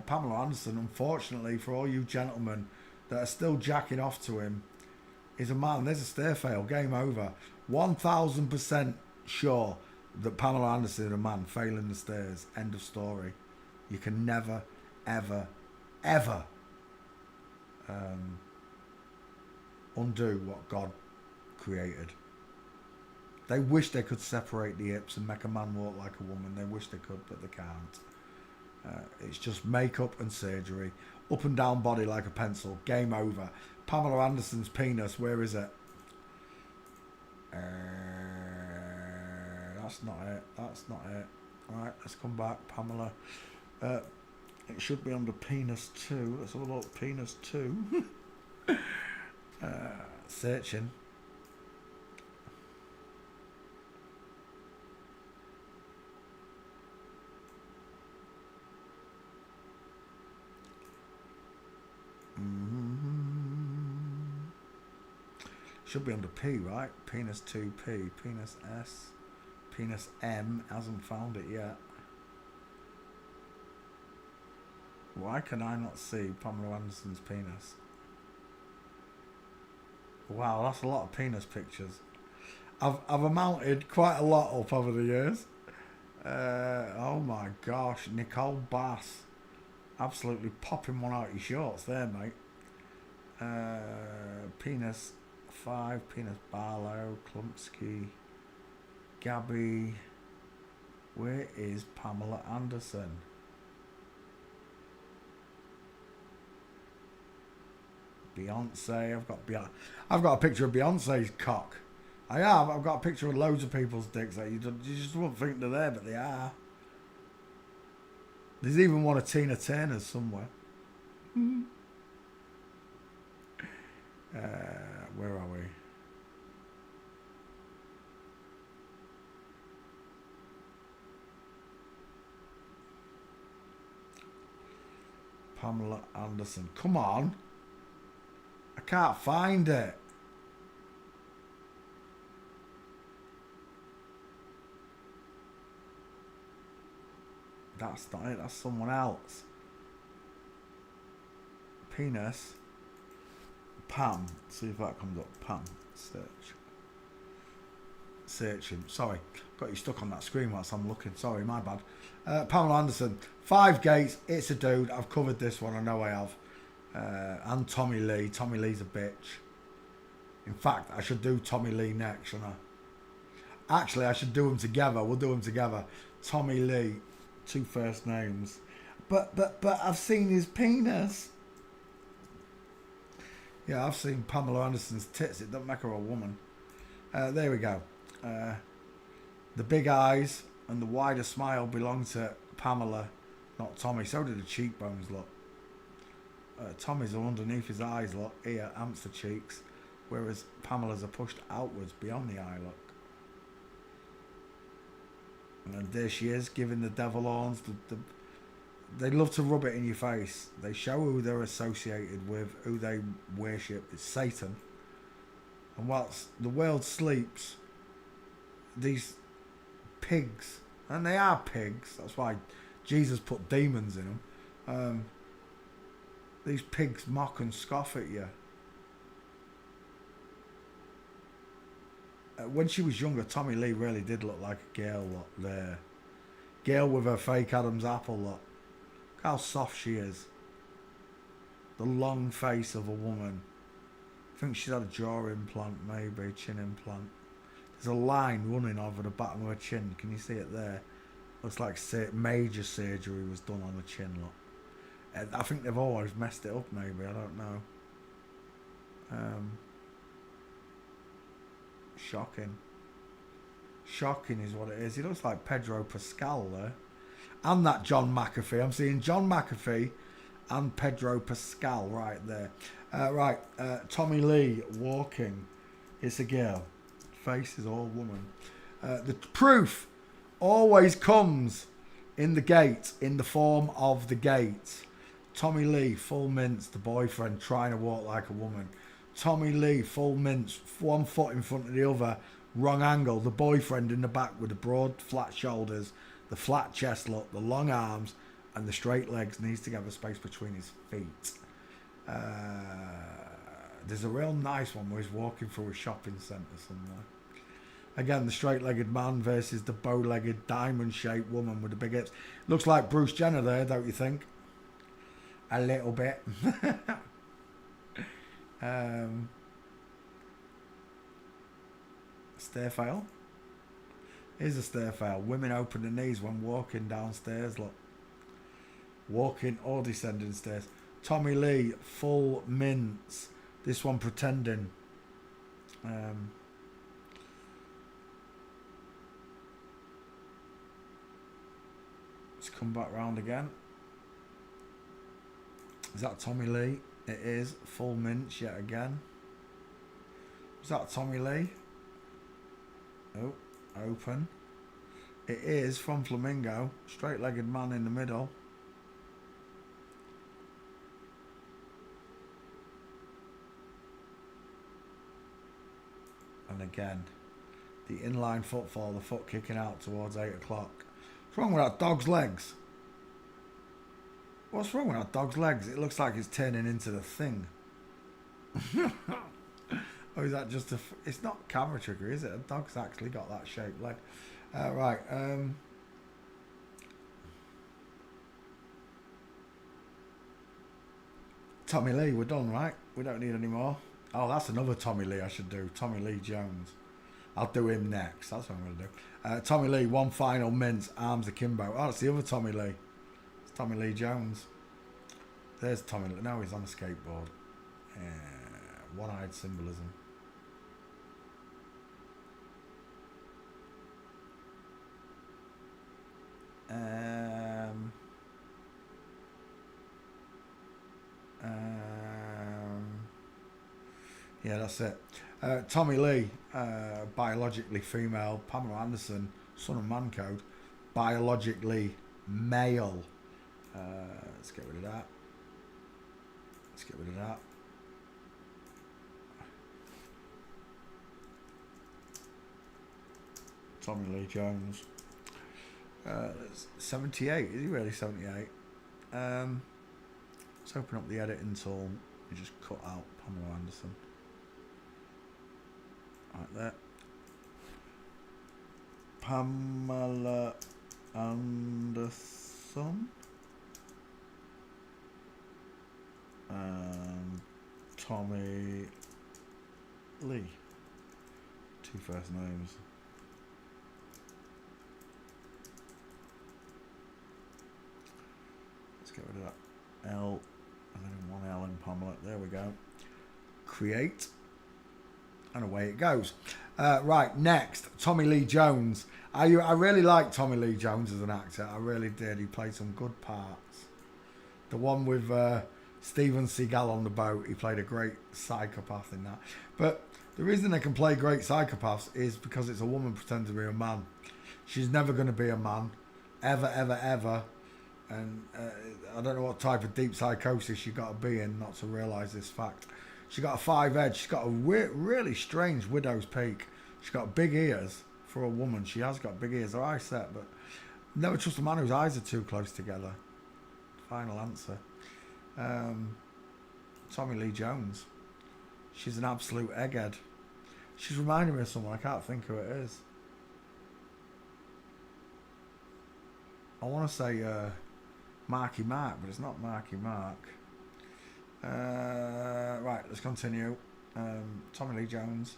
Pamela Anderson, unfortunately, for all you gentlemen that are still jacking off to him, is a man. There's a stair fail. Game over. 1000% sure that Pamela Anderson is a man failing the stairs. End of story. You can never, ever, ever undo what God created. They wish they could separate the hips and make a man walk like a woman. They wish they could, but they can't. It's just makeup and surgery. Up and down body like a pencil. Game over. Pamela Anderson's penis, where is it? That's not it. That's not it. Alright, let's come back. Pamela. It should be under penis 2. Let's have a look. Penis 2. Searching. Should be under P, right? Penis 2P, penis S, penis M. Hasn't found it yet. Why can I not see Pamela Anderson's penis? Wow, that's a lot of penis pictures. I've amounted quite a lot up over the years. Oh my gosh, Nicole Bass. Absolutely popping one out your shorts there, mate. Penis 5, Penis Barlow, Klumpsky, Gabby. Where is Pamela Anderson? Beyonce. I've got a picture of Beyonce's cock. I have. I've got a picture of loads of people's dicks that you just wouldn't think they're there, but they are. There's even one of Tina Turner's somewhere. Where are we? Pamela Anderson. Come on. I can't find it. That's not it. That's someone else. Penis. Pam. See if that comes up. Pam. Search. Searching. Sorry. Got you stuck on that screen whilst I'm looking. Sorry, my bad. Pamela Anderson. 5 gates. It's a dude. I've covered this one. I know I have. And Tommy Lee. Tommy Lee's a bitch. In fact, I should do Tommy Lee next, shouldn't I? Actually, I should do them together. We'll do them together. Tommy Lee. 2 first names. But I've seen his penis. Yeah, I've seen Pamela Anderson's tits. It doesn't make her a woman. There we go. The big eyes and the wider smile belong to Pamela, not Tommy. So do the cheekbones, look. Tommy's are underneath his eyes, look. Here, amps the cheeks. Whereas Pamela's are pushed outwards beyond the eye, look. And there she is, giving the devil horns. They love to rub it in your face. They show who they're associated with, who they worship. It's Satan. And whilst the world sleeps, these pigs, and they are pigs, that's why Jesus put demons in them, these pigs mock and scoff at you. When she was younger, Tommy Lee really did look like a girl, look there. Girl with her fake Adam's apple, look. Look how soft she is. The long face of a woman. I think she's had a jaw implant, maybe, chin implant. There's a line running over the bottom of her chin. Can you see it there? Looks like major surgery was done on the chin, look. I think they've always messed it up, maybe. I don't know. Shocking. Shocking is what it is. He looks like Pedro Pascal there. And that John McAfee. I'm seeing John McAfee and Pedro Pascal right there. Tommy Lee walking. It's a girl. Face is all woman. The proof always comes in the gate, in the form of the gate. Tommy Lee, full mince, the boyfriend trying to walk like a woman. Tommy Lee, full mince, 1 foot in front of the other, wrong angle. The boyfriend in the back with the broad, flat shoulders, the flat chest look, the long arms, and the straight legs. Needs to have a space between his feet. There's a real nice one where he's walking through a shopping centre somewhere. Again, the straight-legged man versus the bow-legged, diamond-shaped woman with the big hips. Looks like Bruce Jenner there, don't you think? A little bit. Stair fail. Here's a stair fail. Women open their knees when walking downstairs, look. Walking or descending stairs. Tommy Lee, full mince. This one pretending. Let's come back round again. Is that Tommy Lee? It is. Full mince yet again. Is that Tommy Lee? Oh, open. It is from Flamingo. Straight-legged man in the middle. and again. The inline footfall, the foot kicking out towards 8 o'clock. What's wrong with that dog's legs? What's wrong with that dog's legs? It looks like it's turning into the Thing. Or is that just a... It's not camera trickery, is it? A dog's actually got that shaped leg. Right. Tommy Lee, we're done, right? We don't need any more. Oh, that's another Tommy Lee I should do. Tommy Lee Jones. I'll do him next. That's what I'm going to do. Tommy Lee, one final mince, arms akimbo. Oh, that's the other Tommy Lee. It's Tommy Lee Jones. There's Tommy Lee. No, he's on a skateboard. One-eyed symbolism. Yeah, that's it. Tommy Lee, biologically female. Pamela Anderson, son of man code, biologically male. Let's get rid of that. Let's get rid of that. Tommy Lee Jones. 78. Is he really 78? Let's open up the editing tool and just cut out Pamela Anderson. Right there. Pamela Anderson. And Tommy Lee. Two first names. Let's get rid of that L and then one L in Pamela. There we go. Create. And away it goes. Right, next, Tommy Lee Jones. I really like Tommy Lee Jones as an actor. I really did. He played some good parts. The one with Steven Seagal on the boat, he played a great psychopath in that. But the reason they can play great psychopaths is because it's a woman pretending to be a man. She's never going to be a man. Ever, ever, ever. And I don't know what type of deep psychosis you got to be in not to realise this fact. She got a 5 edge. She's got a really strange widow's peak. She's got big ears for a woman. She has got big ears. Her eyes set, but never trust a man whose eyes are too close together. Final answer. Tommy Lee Jones. She's an absolute egghead. She's reminding me of someone. I can't think who it is. I want to say Marky Mark, but it's not Marky Mark. Right, let's continue. Tommy Lee Jones.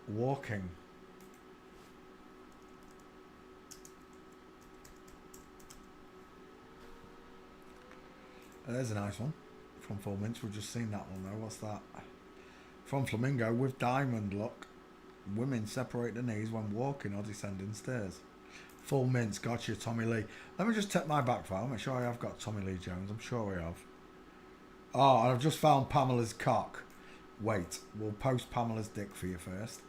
Walking. There's a nice one. From 4 Minutes. We've just seen that one though. What's that? From Flamingo with diamond look. Women separate the knees when walking or descending stairs. Full mints, gotcha, Tommy Lee. Let me just check my back file. Make sure I have got Tommy Lee Jones. I'm sure we have. Oh, and I've just found Pamela's cock. Wait, we'll post Pamela's dick for you first.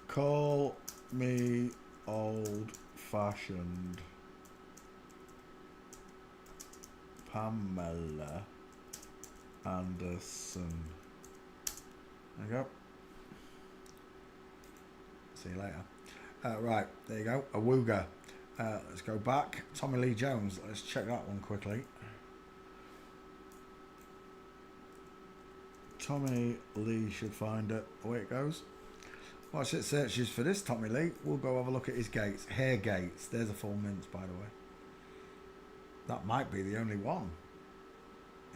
Call me old-fashioned. Pamela Anderson. There you go. See you later. Right, there you go. Awooga. Let's go back. Tommy Lee Jones. Let's check that one quickly. Tommy Lee should find it. Away it goes. Watch it searches for this Tommy Lee. We'll go have a look at his gates. Hair gates. There's a full mince, by the way. That might be the only one.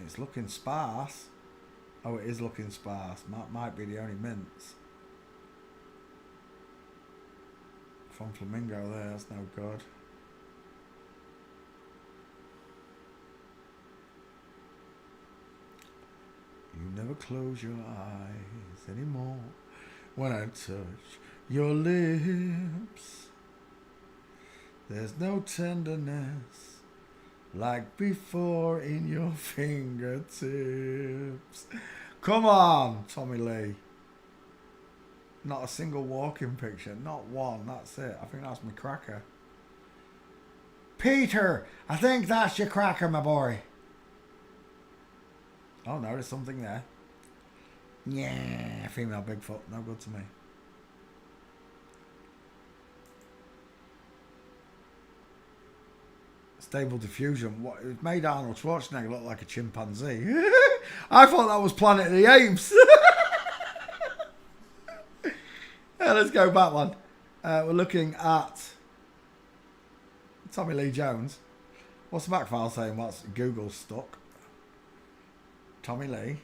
It's looking sparse. Oh, it is looking sparse. Might be the only mince. From Flamingo there. That's no good. You never close your eyes anymore when I touch your lips. There's no tenderness like before in your fingertips. Come on, Tommy Lee. Not a single walking picture. Not one. That's it. I think that's my cracker. Peter, I think that's your cracker, my boy. Oh no, there's something there. Yeah, female Bigfoot. No good to me. Stable Diffusion. What? It made Arnold Schwarzenegger look like a chimpanzee. I thought that was Planet of the Apes. Yeah, let's go back one. We're looking at Tommy Lee Jones. What's the back file saying? What's Google stuck? Tommy Lee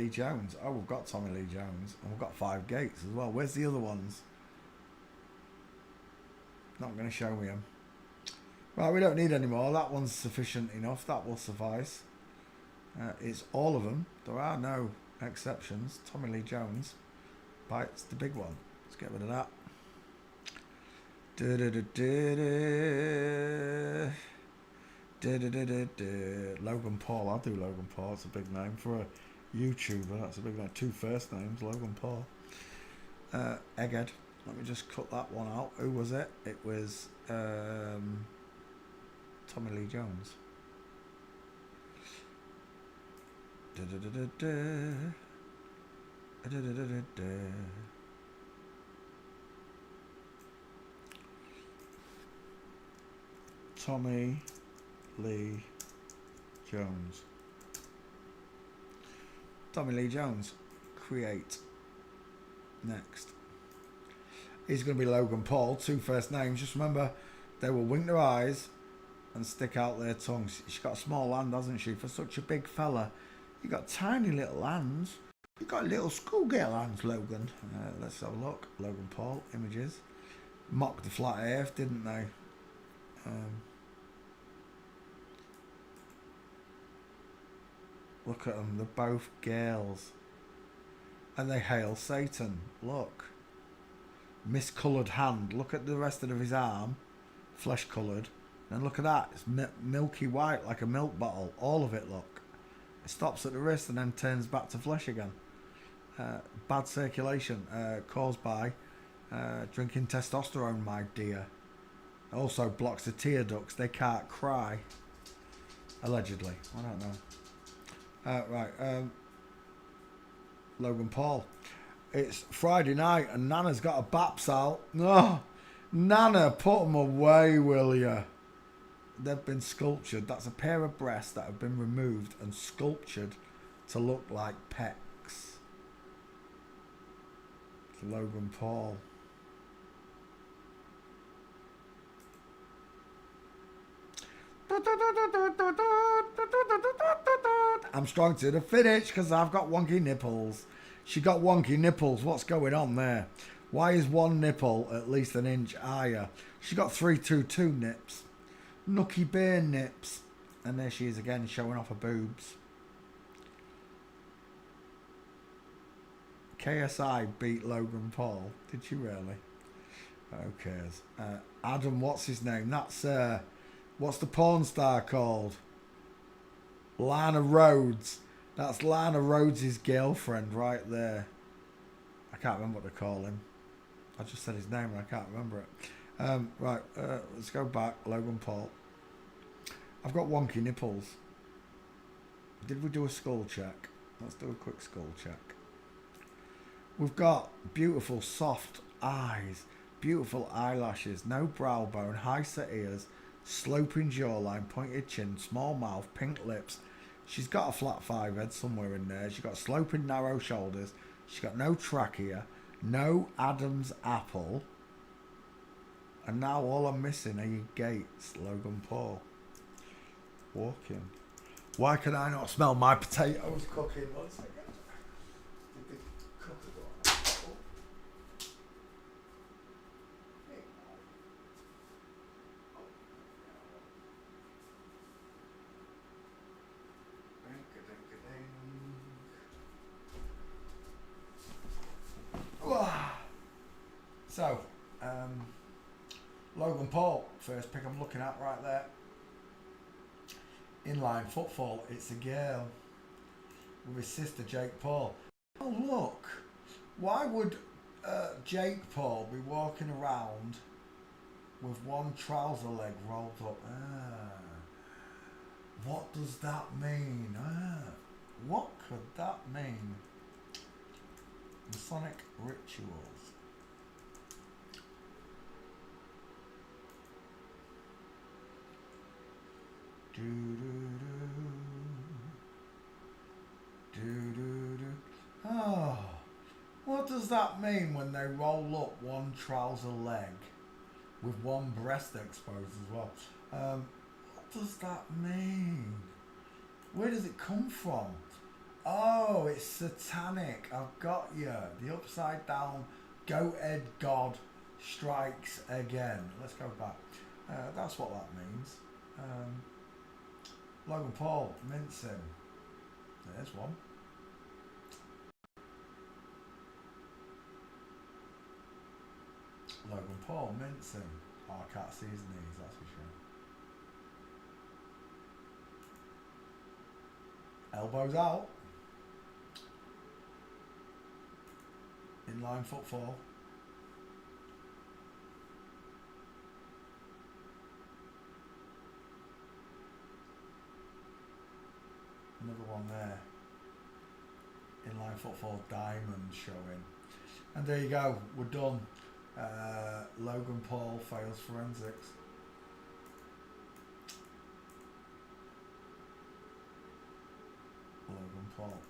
Jones. Oh, we've got Tommy Lee Jones. And we've got 5 gates as well. Where's the other ones? Not going to show me them. Right, we don't need any more. That one's sufficient enough. That will suffice. It's all of them. There are no exceptions. Tommy Lee Jones. It's the big one. Let's get rid of that. Logan Paul. I'll do Logan Paul. It's a big name for a YouTuber. That's a big name. 2 first names. Logan Paul. Egghead. Let me just cut that one out. Who was it? It was Tommy Lee Jones. Tommy Lee Jones. Tommy Lee Jones. Create. Next. He's going to be Logan Paul. 2 first names. Just remember, they will wink their eyes and stick out their tongues. She's got a small hand, hasn't she? For such a big fella. You got tiny little hands. You got little schoolgirl hands, Logan. Let's have a look. Logan Paul. Images. Mocked the flat earth, didn't they? Look at them. They're both girls. And they hail Satan. Look. Miscoloured hand. Look at the rest of his arm. Flesh coloured. And look at that. It's milky white like a milk bottle. All of it, look. It stops at the wrist and then turns back to flesh again. Bad circulation caused by drinking testosterone, my dear. Also blocks the tear ducts. They can't cry. Allegedly. I don't know. Right. Logan Paul. It's Friday night and Nana's got a baps out. No, Nana, put them away, will ya? They've been sculptured. That's a pair of breasts that have been removed and sculptured to look like pecs. It's Logan Paul. I'm strong to the finish because I've got wonky nipples. She got wonky nipples. What's going on there? Why is one nipple at least an inch higher? She got 322 nips. Nookie Bear nips. And there she is again showing off her boobs. KSI beat Logan Paul. Did she really? Who cares? Adam, what's his name? That's, what's the porn star called? Lana Rhodes. That's Lana Rhodes' girlfriend right there. I can't remember what to call him. I just said his name and I can't remember it. Right, let's go back. Logan Paul. I've got wonky nipples. Did we do a skull check? Let's do a quick skull check. We've got beautiful soft eyes, beautiful eyelashes, no brow bone, high set ears, sloping jawline, pointed chin, small mouth, pink lips. She's got a flat 5 head somewhere in there. She's got sloping narrow shoulders. She's got no trachea, no Adam's apple. And now all I'm missing are your gates, Logan Paul. Walking. Why can I not smell my potatoes cooking? 1 second. Did they cook it all? So, Logan Paul, first pick I'm looking at right there. Inline footfall, it's a girl with his sister Jake Paul. Oh look, why would Jake Paul be walking around with one trouser leg rolled up. What does that mean? What could that mean? Masonic rituals. Do do do. Oh, what does that mean when they roll up one trouser leg with one breast exposed as well? What does that mean? Where does it come from? Oh, it's satanic. I've got you. The upside down goat-head god strikes again. Let's go back. That's what that means. Logan Paul, mincing. There's one. Logan Paul, mincing. Oh, I can't see his knees, that's for sure. Elbows out. Inline footfall. Another one there. Inline footfall diamond showing. And there you go, we're done. Logan Paul fails forensics. Logan Paul.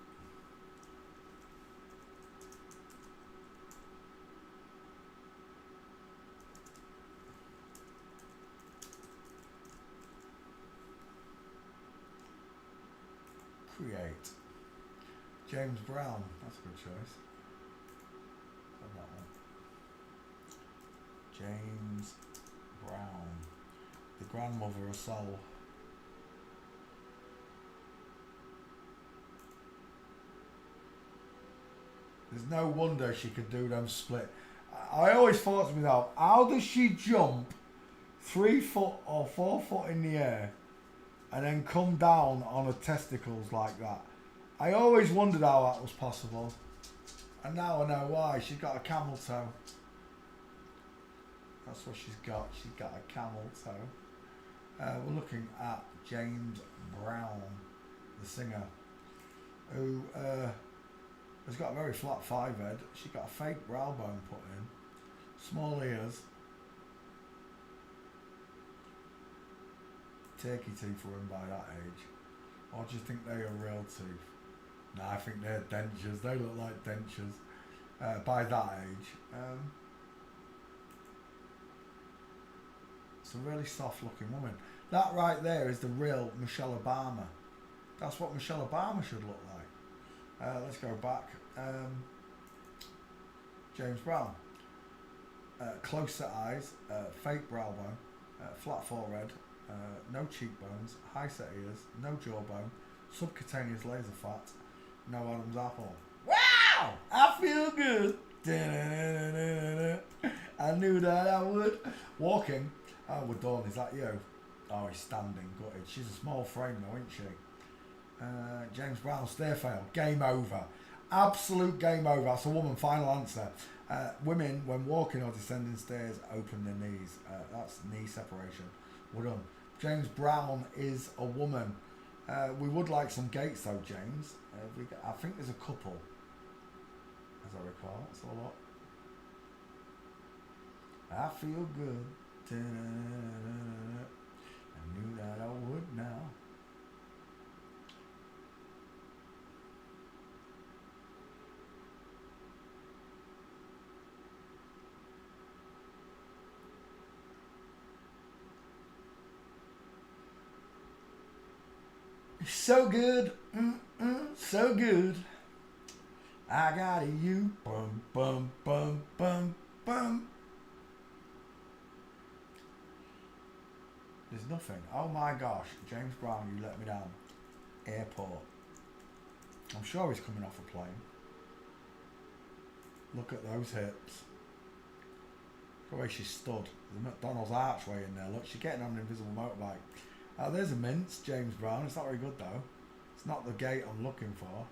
Create. James Brown, that's a good choice. Love that one. James Brown, the grandmother of soul. There's no wonder she could do them split. I always thought to myself, how does she jump 3 foot or 4 foot in the air and then come down on her testicles like that? I always wondered how that was possible. And now I know why. She's got a camel toe. That's what she's got. She's got a camel toe. We're looking at James Brown, the singer, who has got a very flat 5 head. She's got a fake brow bone put in, small ears, turkey teeth were in by that age. Or do you think they are real teeth? No, I think they're dentures. They look like dentures by that age. It's a really soft looking woman. That right there is the real Michelle Obama. That's what Michelle Obama should look like. Let's go back. James Brown. Close set eyes, fake brow bone, flat forehead, no cheekbones, high set ears, no jawbone, subcutaneous laser fat, no Adam's apple. Wow! I feel good. I knew that I would. Walking. Oh, we're done. Is that you? Oh, he's standing. Gutted. She's a small frame though, isn't she? James Brown, stair fail. Game over. Absolute game over. That's a woman. Final answer. Women, when walking or descending stairs, open their knees. That's knee separation. We're done. James Brown is a woman. We would like some gates though, James. I think there's a couple, as I recall. That's a lot. I feel good. I knew that I would now. So good, so good. I got you, bum bum bum bum bum. There's nothing. Oh my gosh, James Brown, you let me down. Airport. I'm sure he's coming off a plane. Look at those hips. Look the way she stood. There's a McDonald's archway in there. Look, she's getting on an invisible motorbike. There's a mince, James Brown. It's not very good though. It's not the gate I'm looking for.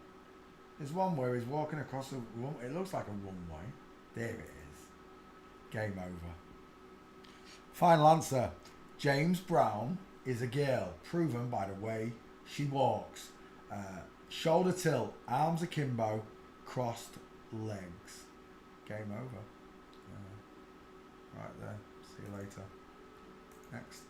There's one where he's walking across the room. It looks like a runway. There it is. Game over. Final answer. James Brown is a girl, proven by the way she walks. Shoulder tilt, arms akimbo, crossed legs. Game over. Right there. See you later. Next.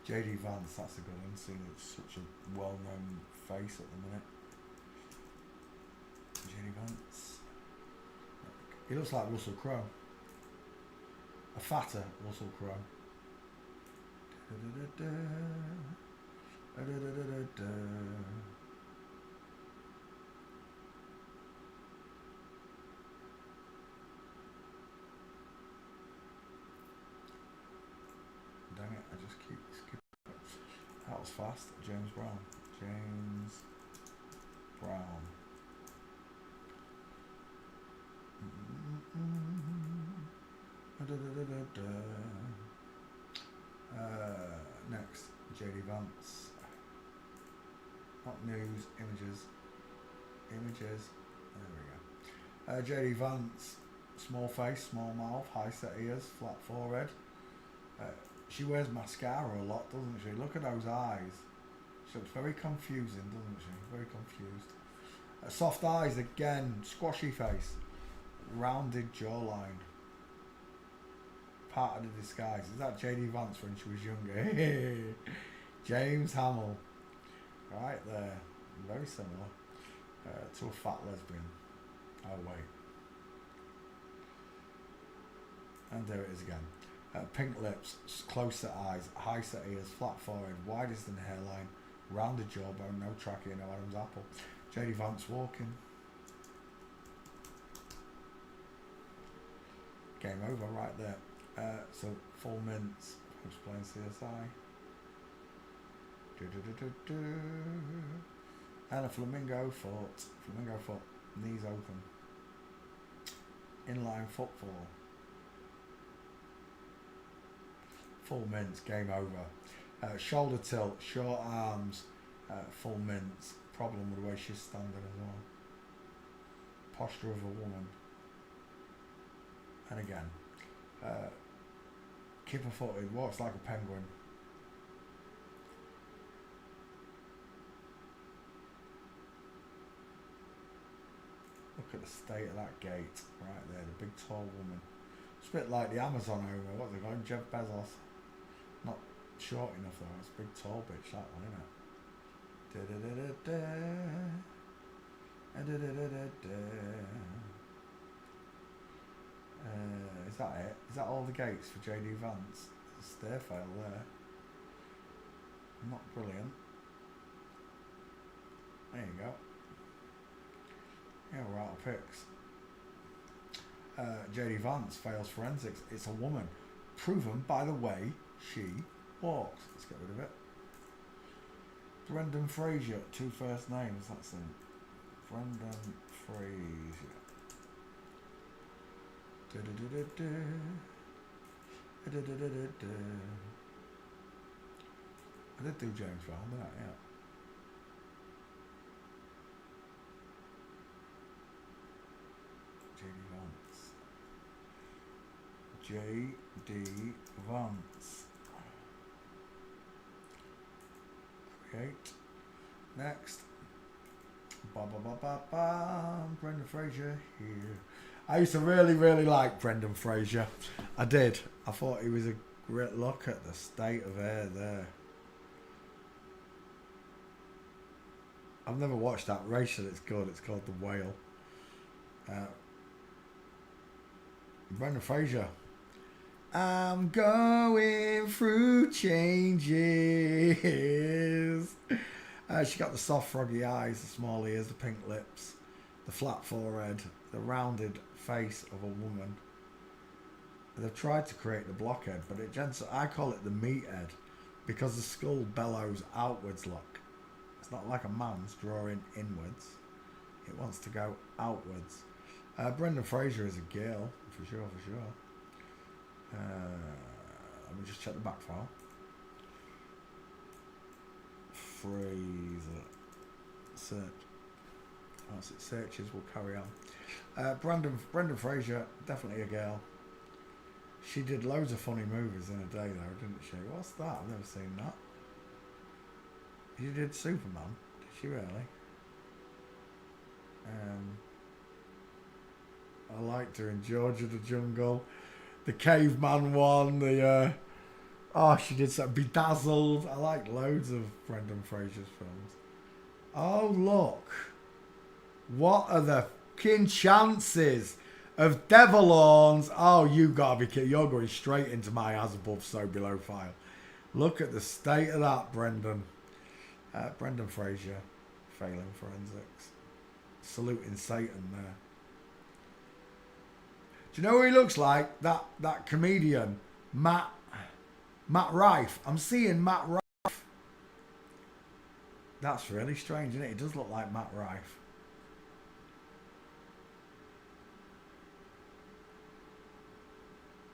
JD Vance, that's a good one, seeing it's such a well-known face at the minute. JD Vance. He looks like Russell Crowe. A fatter Russell Crowe. Dang it, I just keep skipping. That was fast. James Brown. James Brown. Next, JD Vance. Not news, images. Images. There we go. JD Vance. Small face, small mouth, high set ears, flat forehead. She wears mascara a lot, doesn't she? Look at those eyes. She looks very confusing, doesn't she? Very confused. Soft eyes again, squashy face, rounded jawline. Part of the disguise. Is that JD Vance when she was younger? James Hamill. Right there. Very similar to a fat lesbian. Oh wait. And there it is again. Pink lips, close set eyes, high set ears, flat forehead, widest in the hairline, rounded jawbone, no trachea, no Adam's apple. JD Vance walking. Game over right there. So full mints. Who's playing CSI? And a flamingo foot. Flamingo foot. Knees open. Inline footfall. Full mints, game over. Shoulder tilt, short arms, full mints. Problem with the way she's standing as well. Posture of a woman. And again. Kipper footed, walks like a penguin. Look at the state of that gate right there, the big tall woman. It's a bit like the Amazon owner, what they call him, Jeff Bezos. Not short enough though, it's a big tall bitch, that one, isn't it? Is that it? Is that all the gates for JD Vance? There's a stair fail there. Not brilliant. There you go. Yeah, we're out of picks. JD Vance fails forensics. It's a woman. Proven by the way she walks. Let's get rid of it. Brendan Fraser, two first names, that's him. Brendan Fraser. I did do James Brown, didn't I? Yeah. JD Vance. Create. Next. Brendan Fraser here. I used to really like Brendan Fraser. I did. I thought he was a great look at the state of hair there. I've never watched that. Rachel, it's good. It's called The Whale. Brendan Fraser. I'm going through changes. She got the soft froggy eyes, the small ears, the pink lips, the flat forehead, the rounded face of a woman. They've tried to create the blockhead, but I call it the meathead because the skull bellows outwards, look. It's not like a man's drawing inwards. It wants to go outwards. Brendan Fraser is a girl, for sure. Let me just check the back file. Fraser. Search. That's it. Searches will carry on. Brendan Fraser, definitely a girl. She did loads of funny movies in a day though, didn't she? What's that? I've never seen that. She did Superman. Did she really? I liked her in George of the Jungle. The Caveman one. She did some Bedazzled. I like loads of Brendan Fraser's films. Oh, look. What are the fucking chances of Devil Horns? Oh, you gotta be kidding. You're going straight into my as above, so below file. Look at the state of that, Brendan. Brendan Fraser, failing forensics. Saluting Satan there. Do you know who he looks like? That comedian, Matt Rife. I'm seeing Matt Rife. That's really strange, isn't it? He does look like Matt Rife.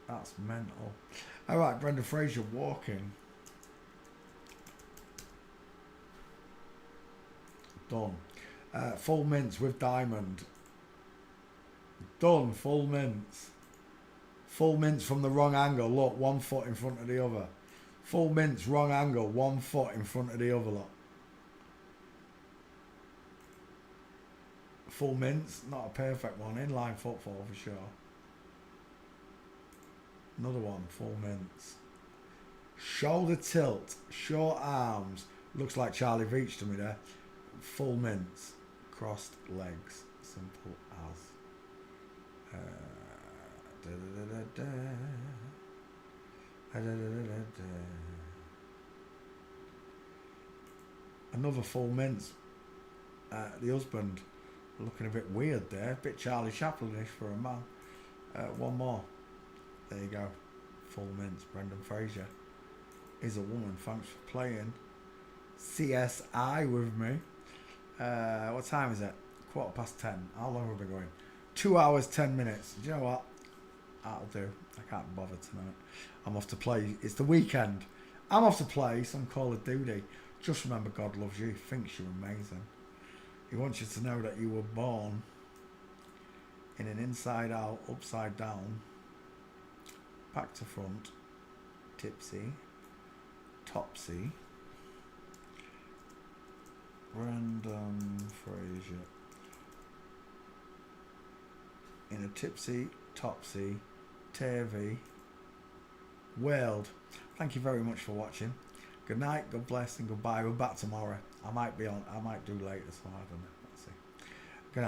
That's mental. All right, Brendan Fraser walking. Done. Full mince with diamond. Done. Full mince. Full mince from the wrong angle. Look, 1 foot in front of the other. Full mince, wrong angle, 1 foot in front of the other. Look. Full mince, not a perfect one. Inline footfall for sure. Another one, full mince. Shoulder tilt, short arms. Looks like Charlie Veach to me there. Full mince, crossed legs. Simple as. Another full mince. The husband looking a bit weird there. A bit Charlie Chaplin-ish for a man. One more. There you go. Full mince. Brendan Fraser is a woman. Thanks for playing CSI with me. What time is it? 10:15. How long have we been going? 2 hours, 10 minutes. Do you know what? That'll do. I can't bother tonight. I'm off to play. It's the weekend. I'm off to play some Call of Duty. Just remember, God loves you. He thinks you're amazing. He wants you to know that you were born in an inside out, upside down, back to front, tipsy, topsy, Brendan Fraser. In a tipsy, topsy, turvy world. Thank you very much for watching. Good night, God bless, and goodbye. We're back tomorrow. I might do later, so I don't know.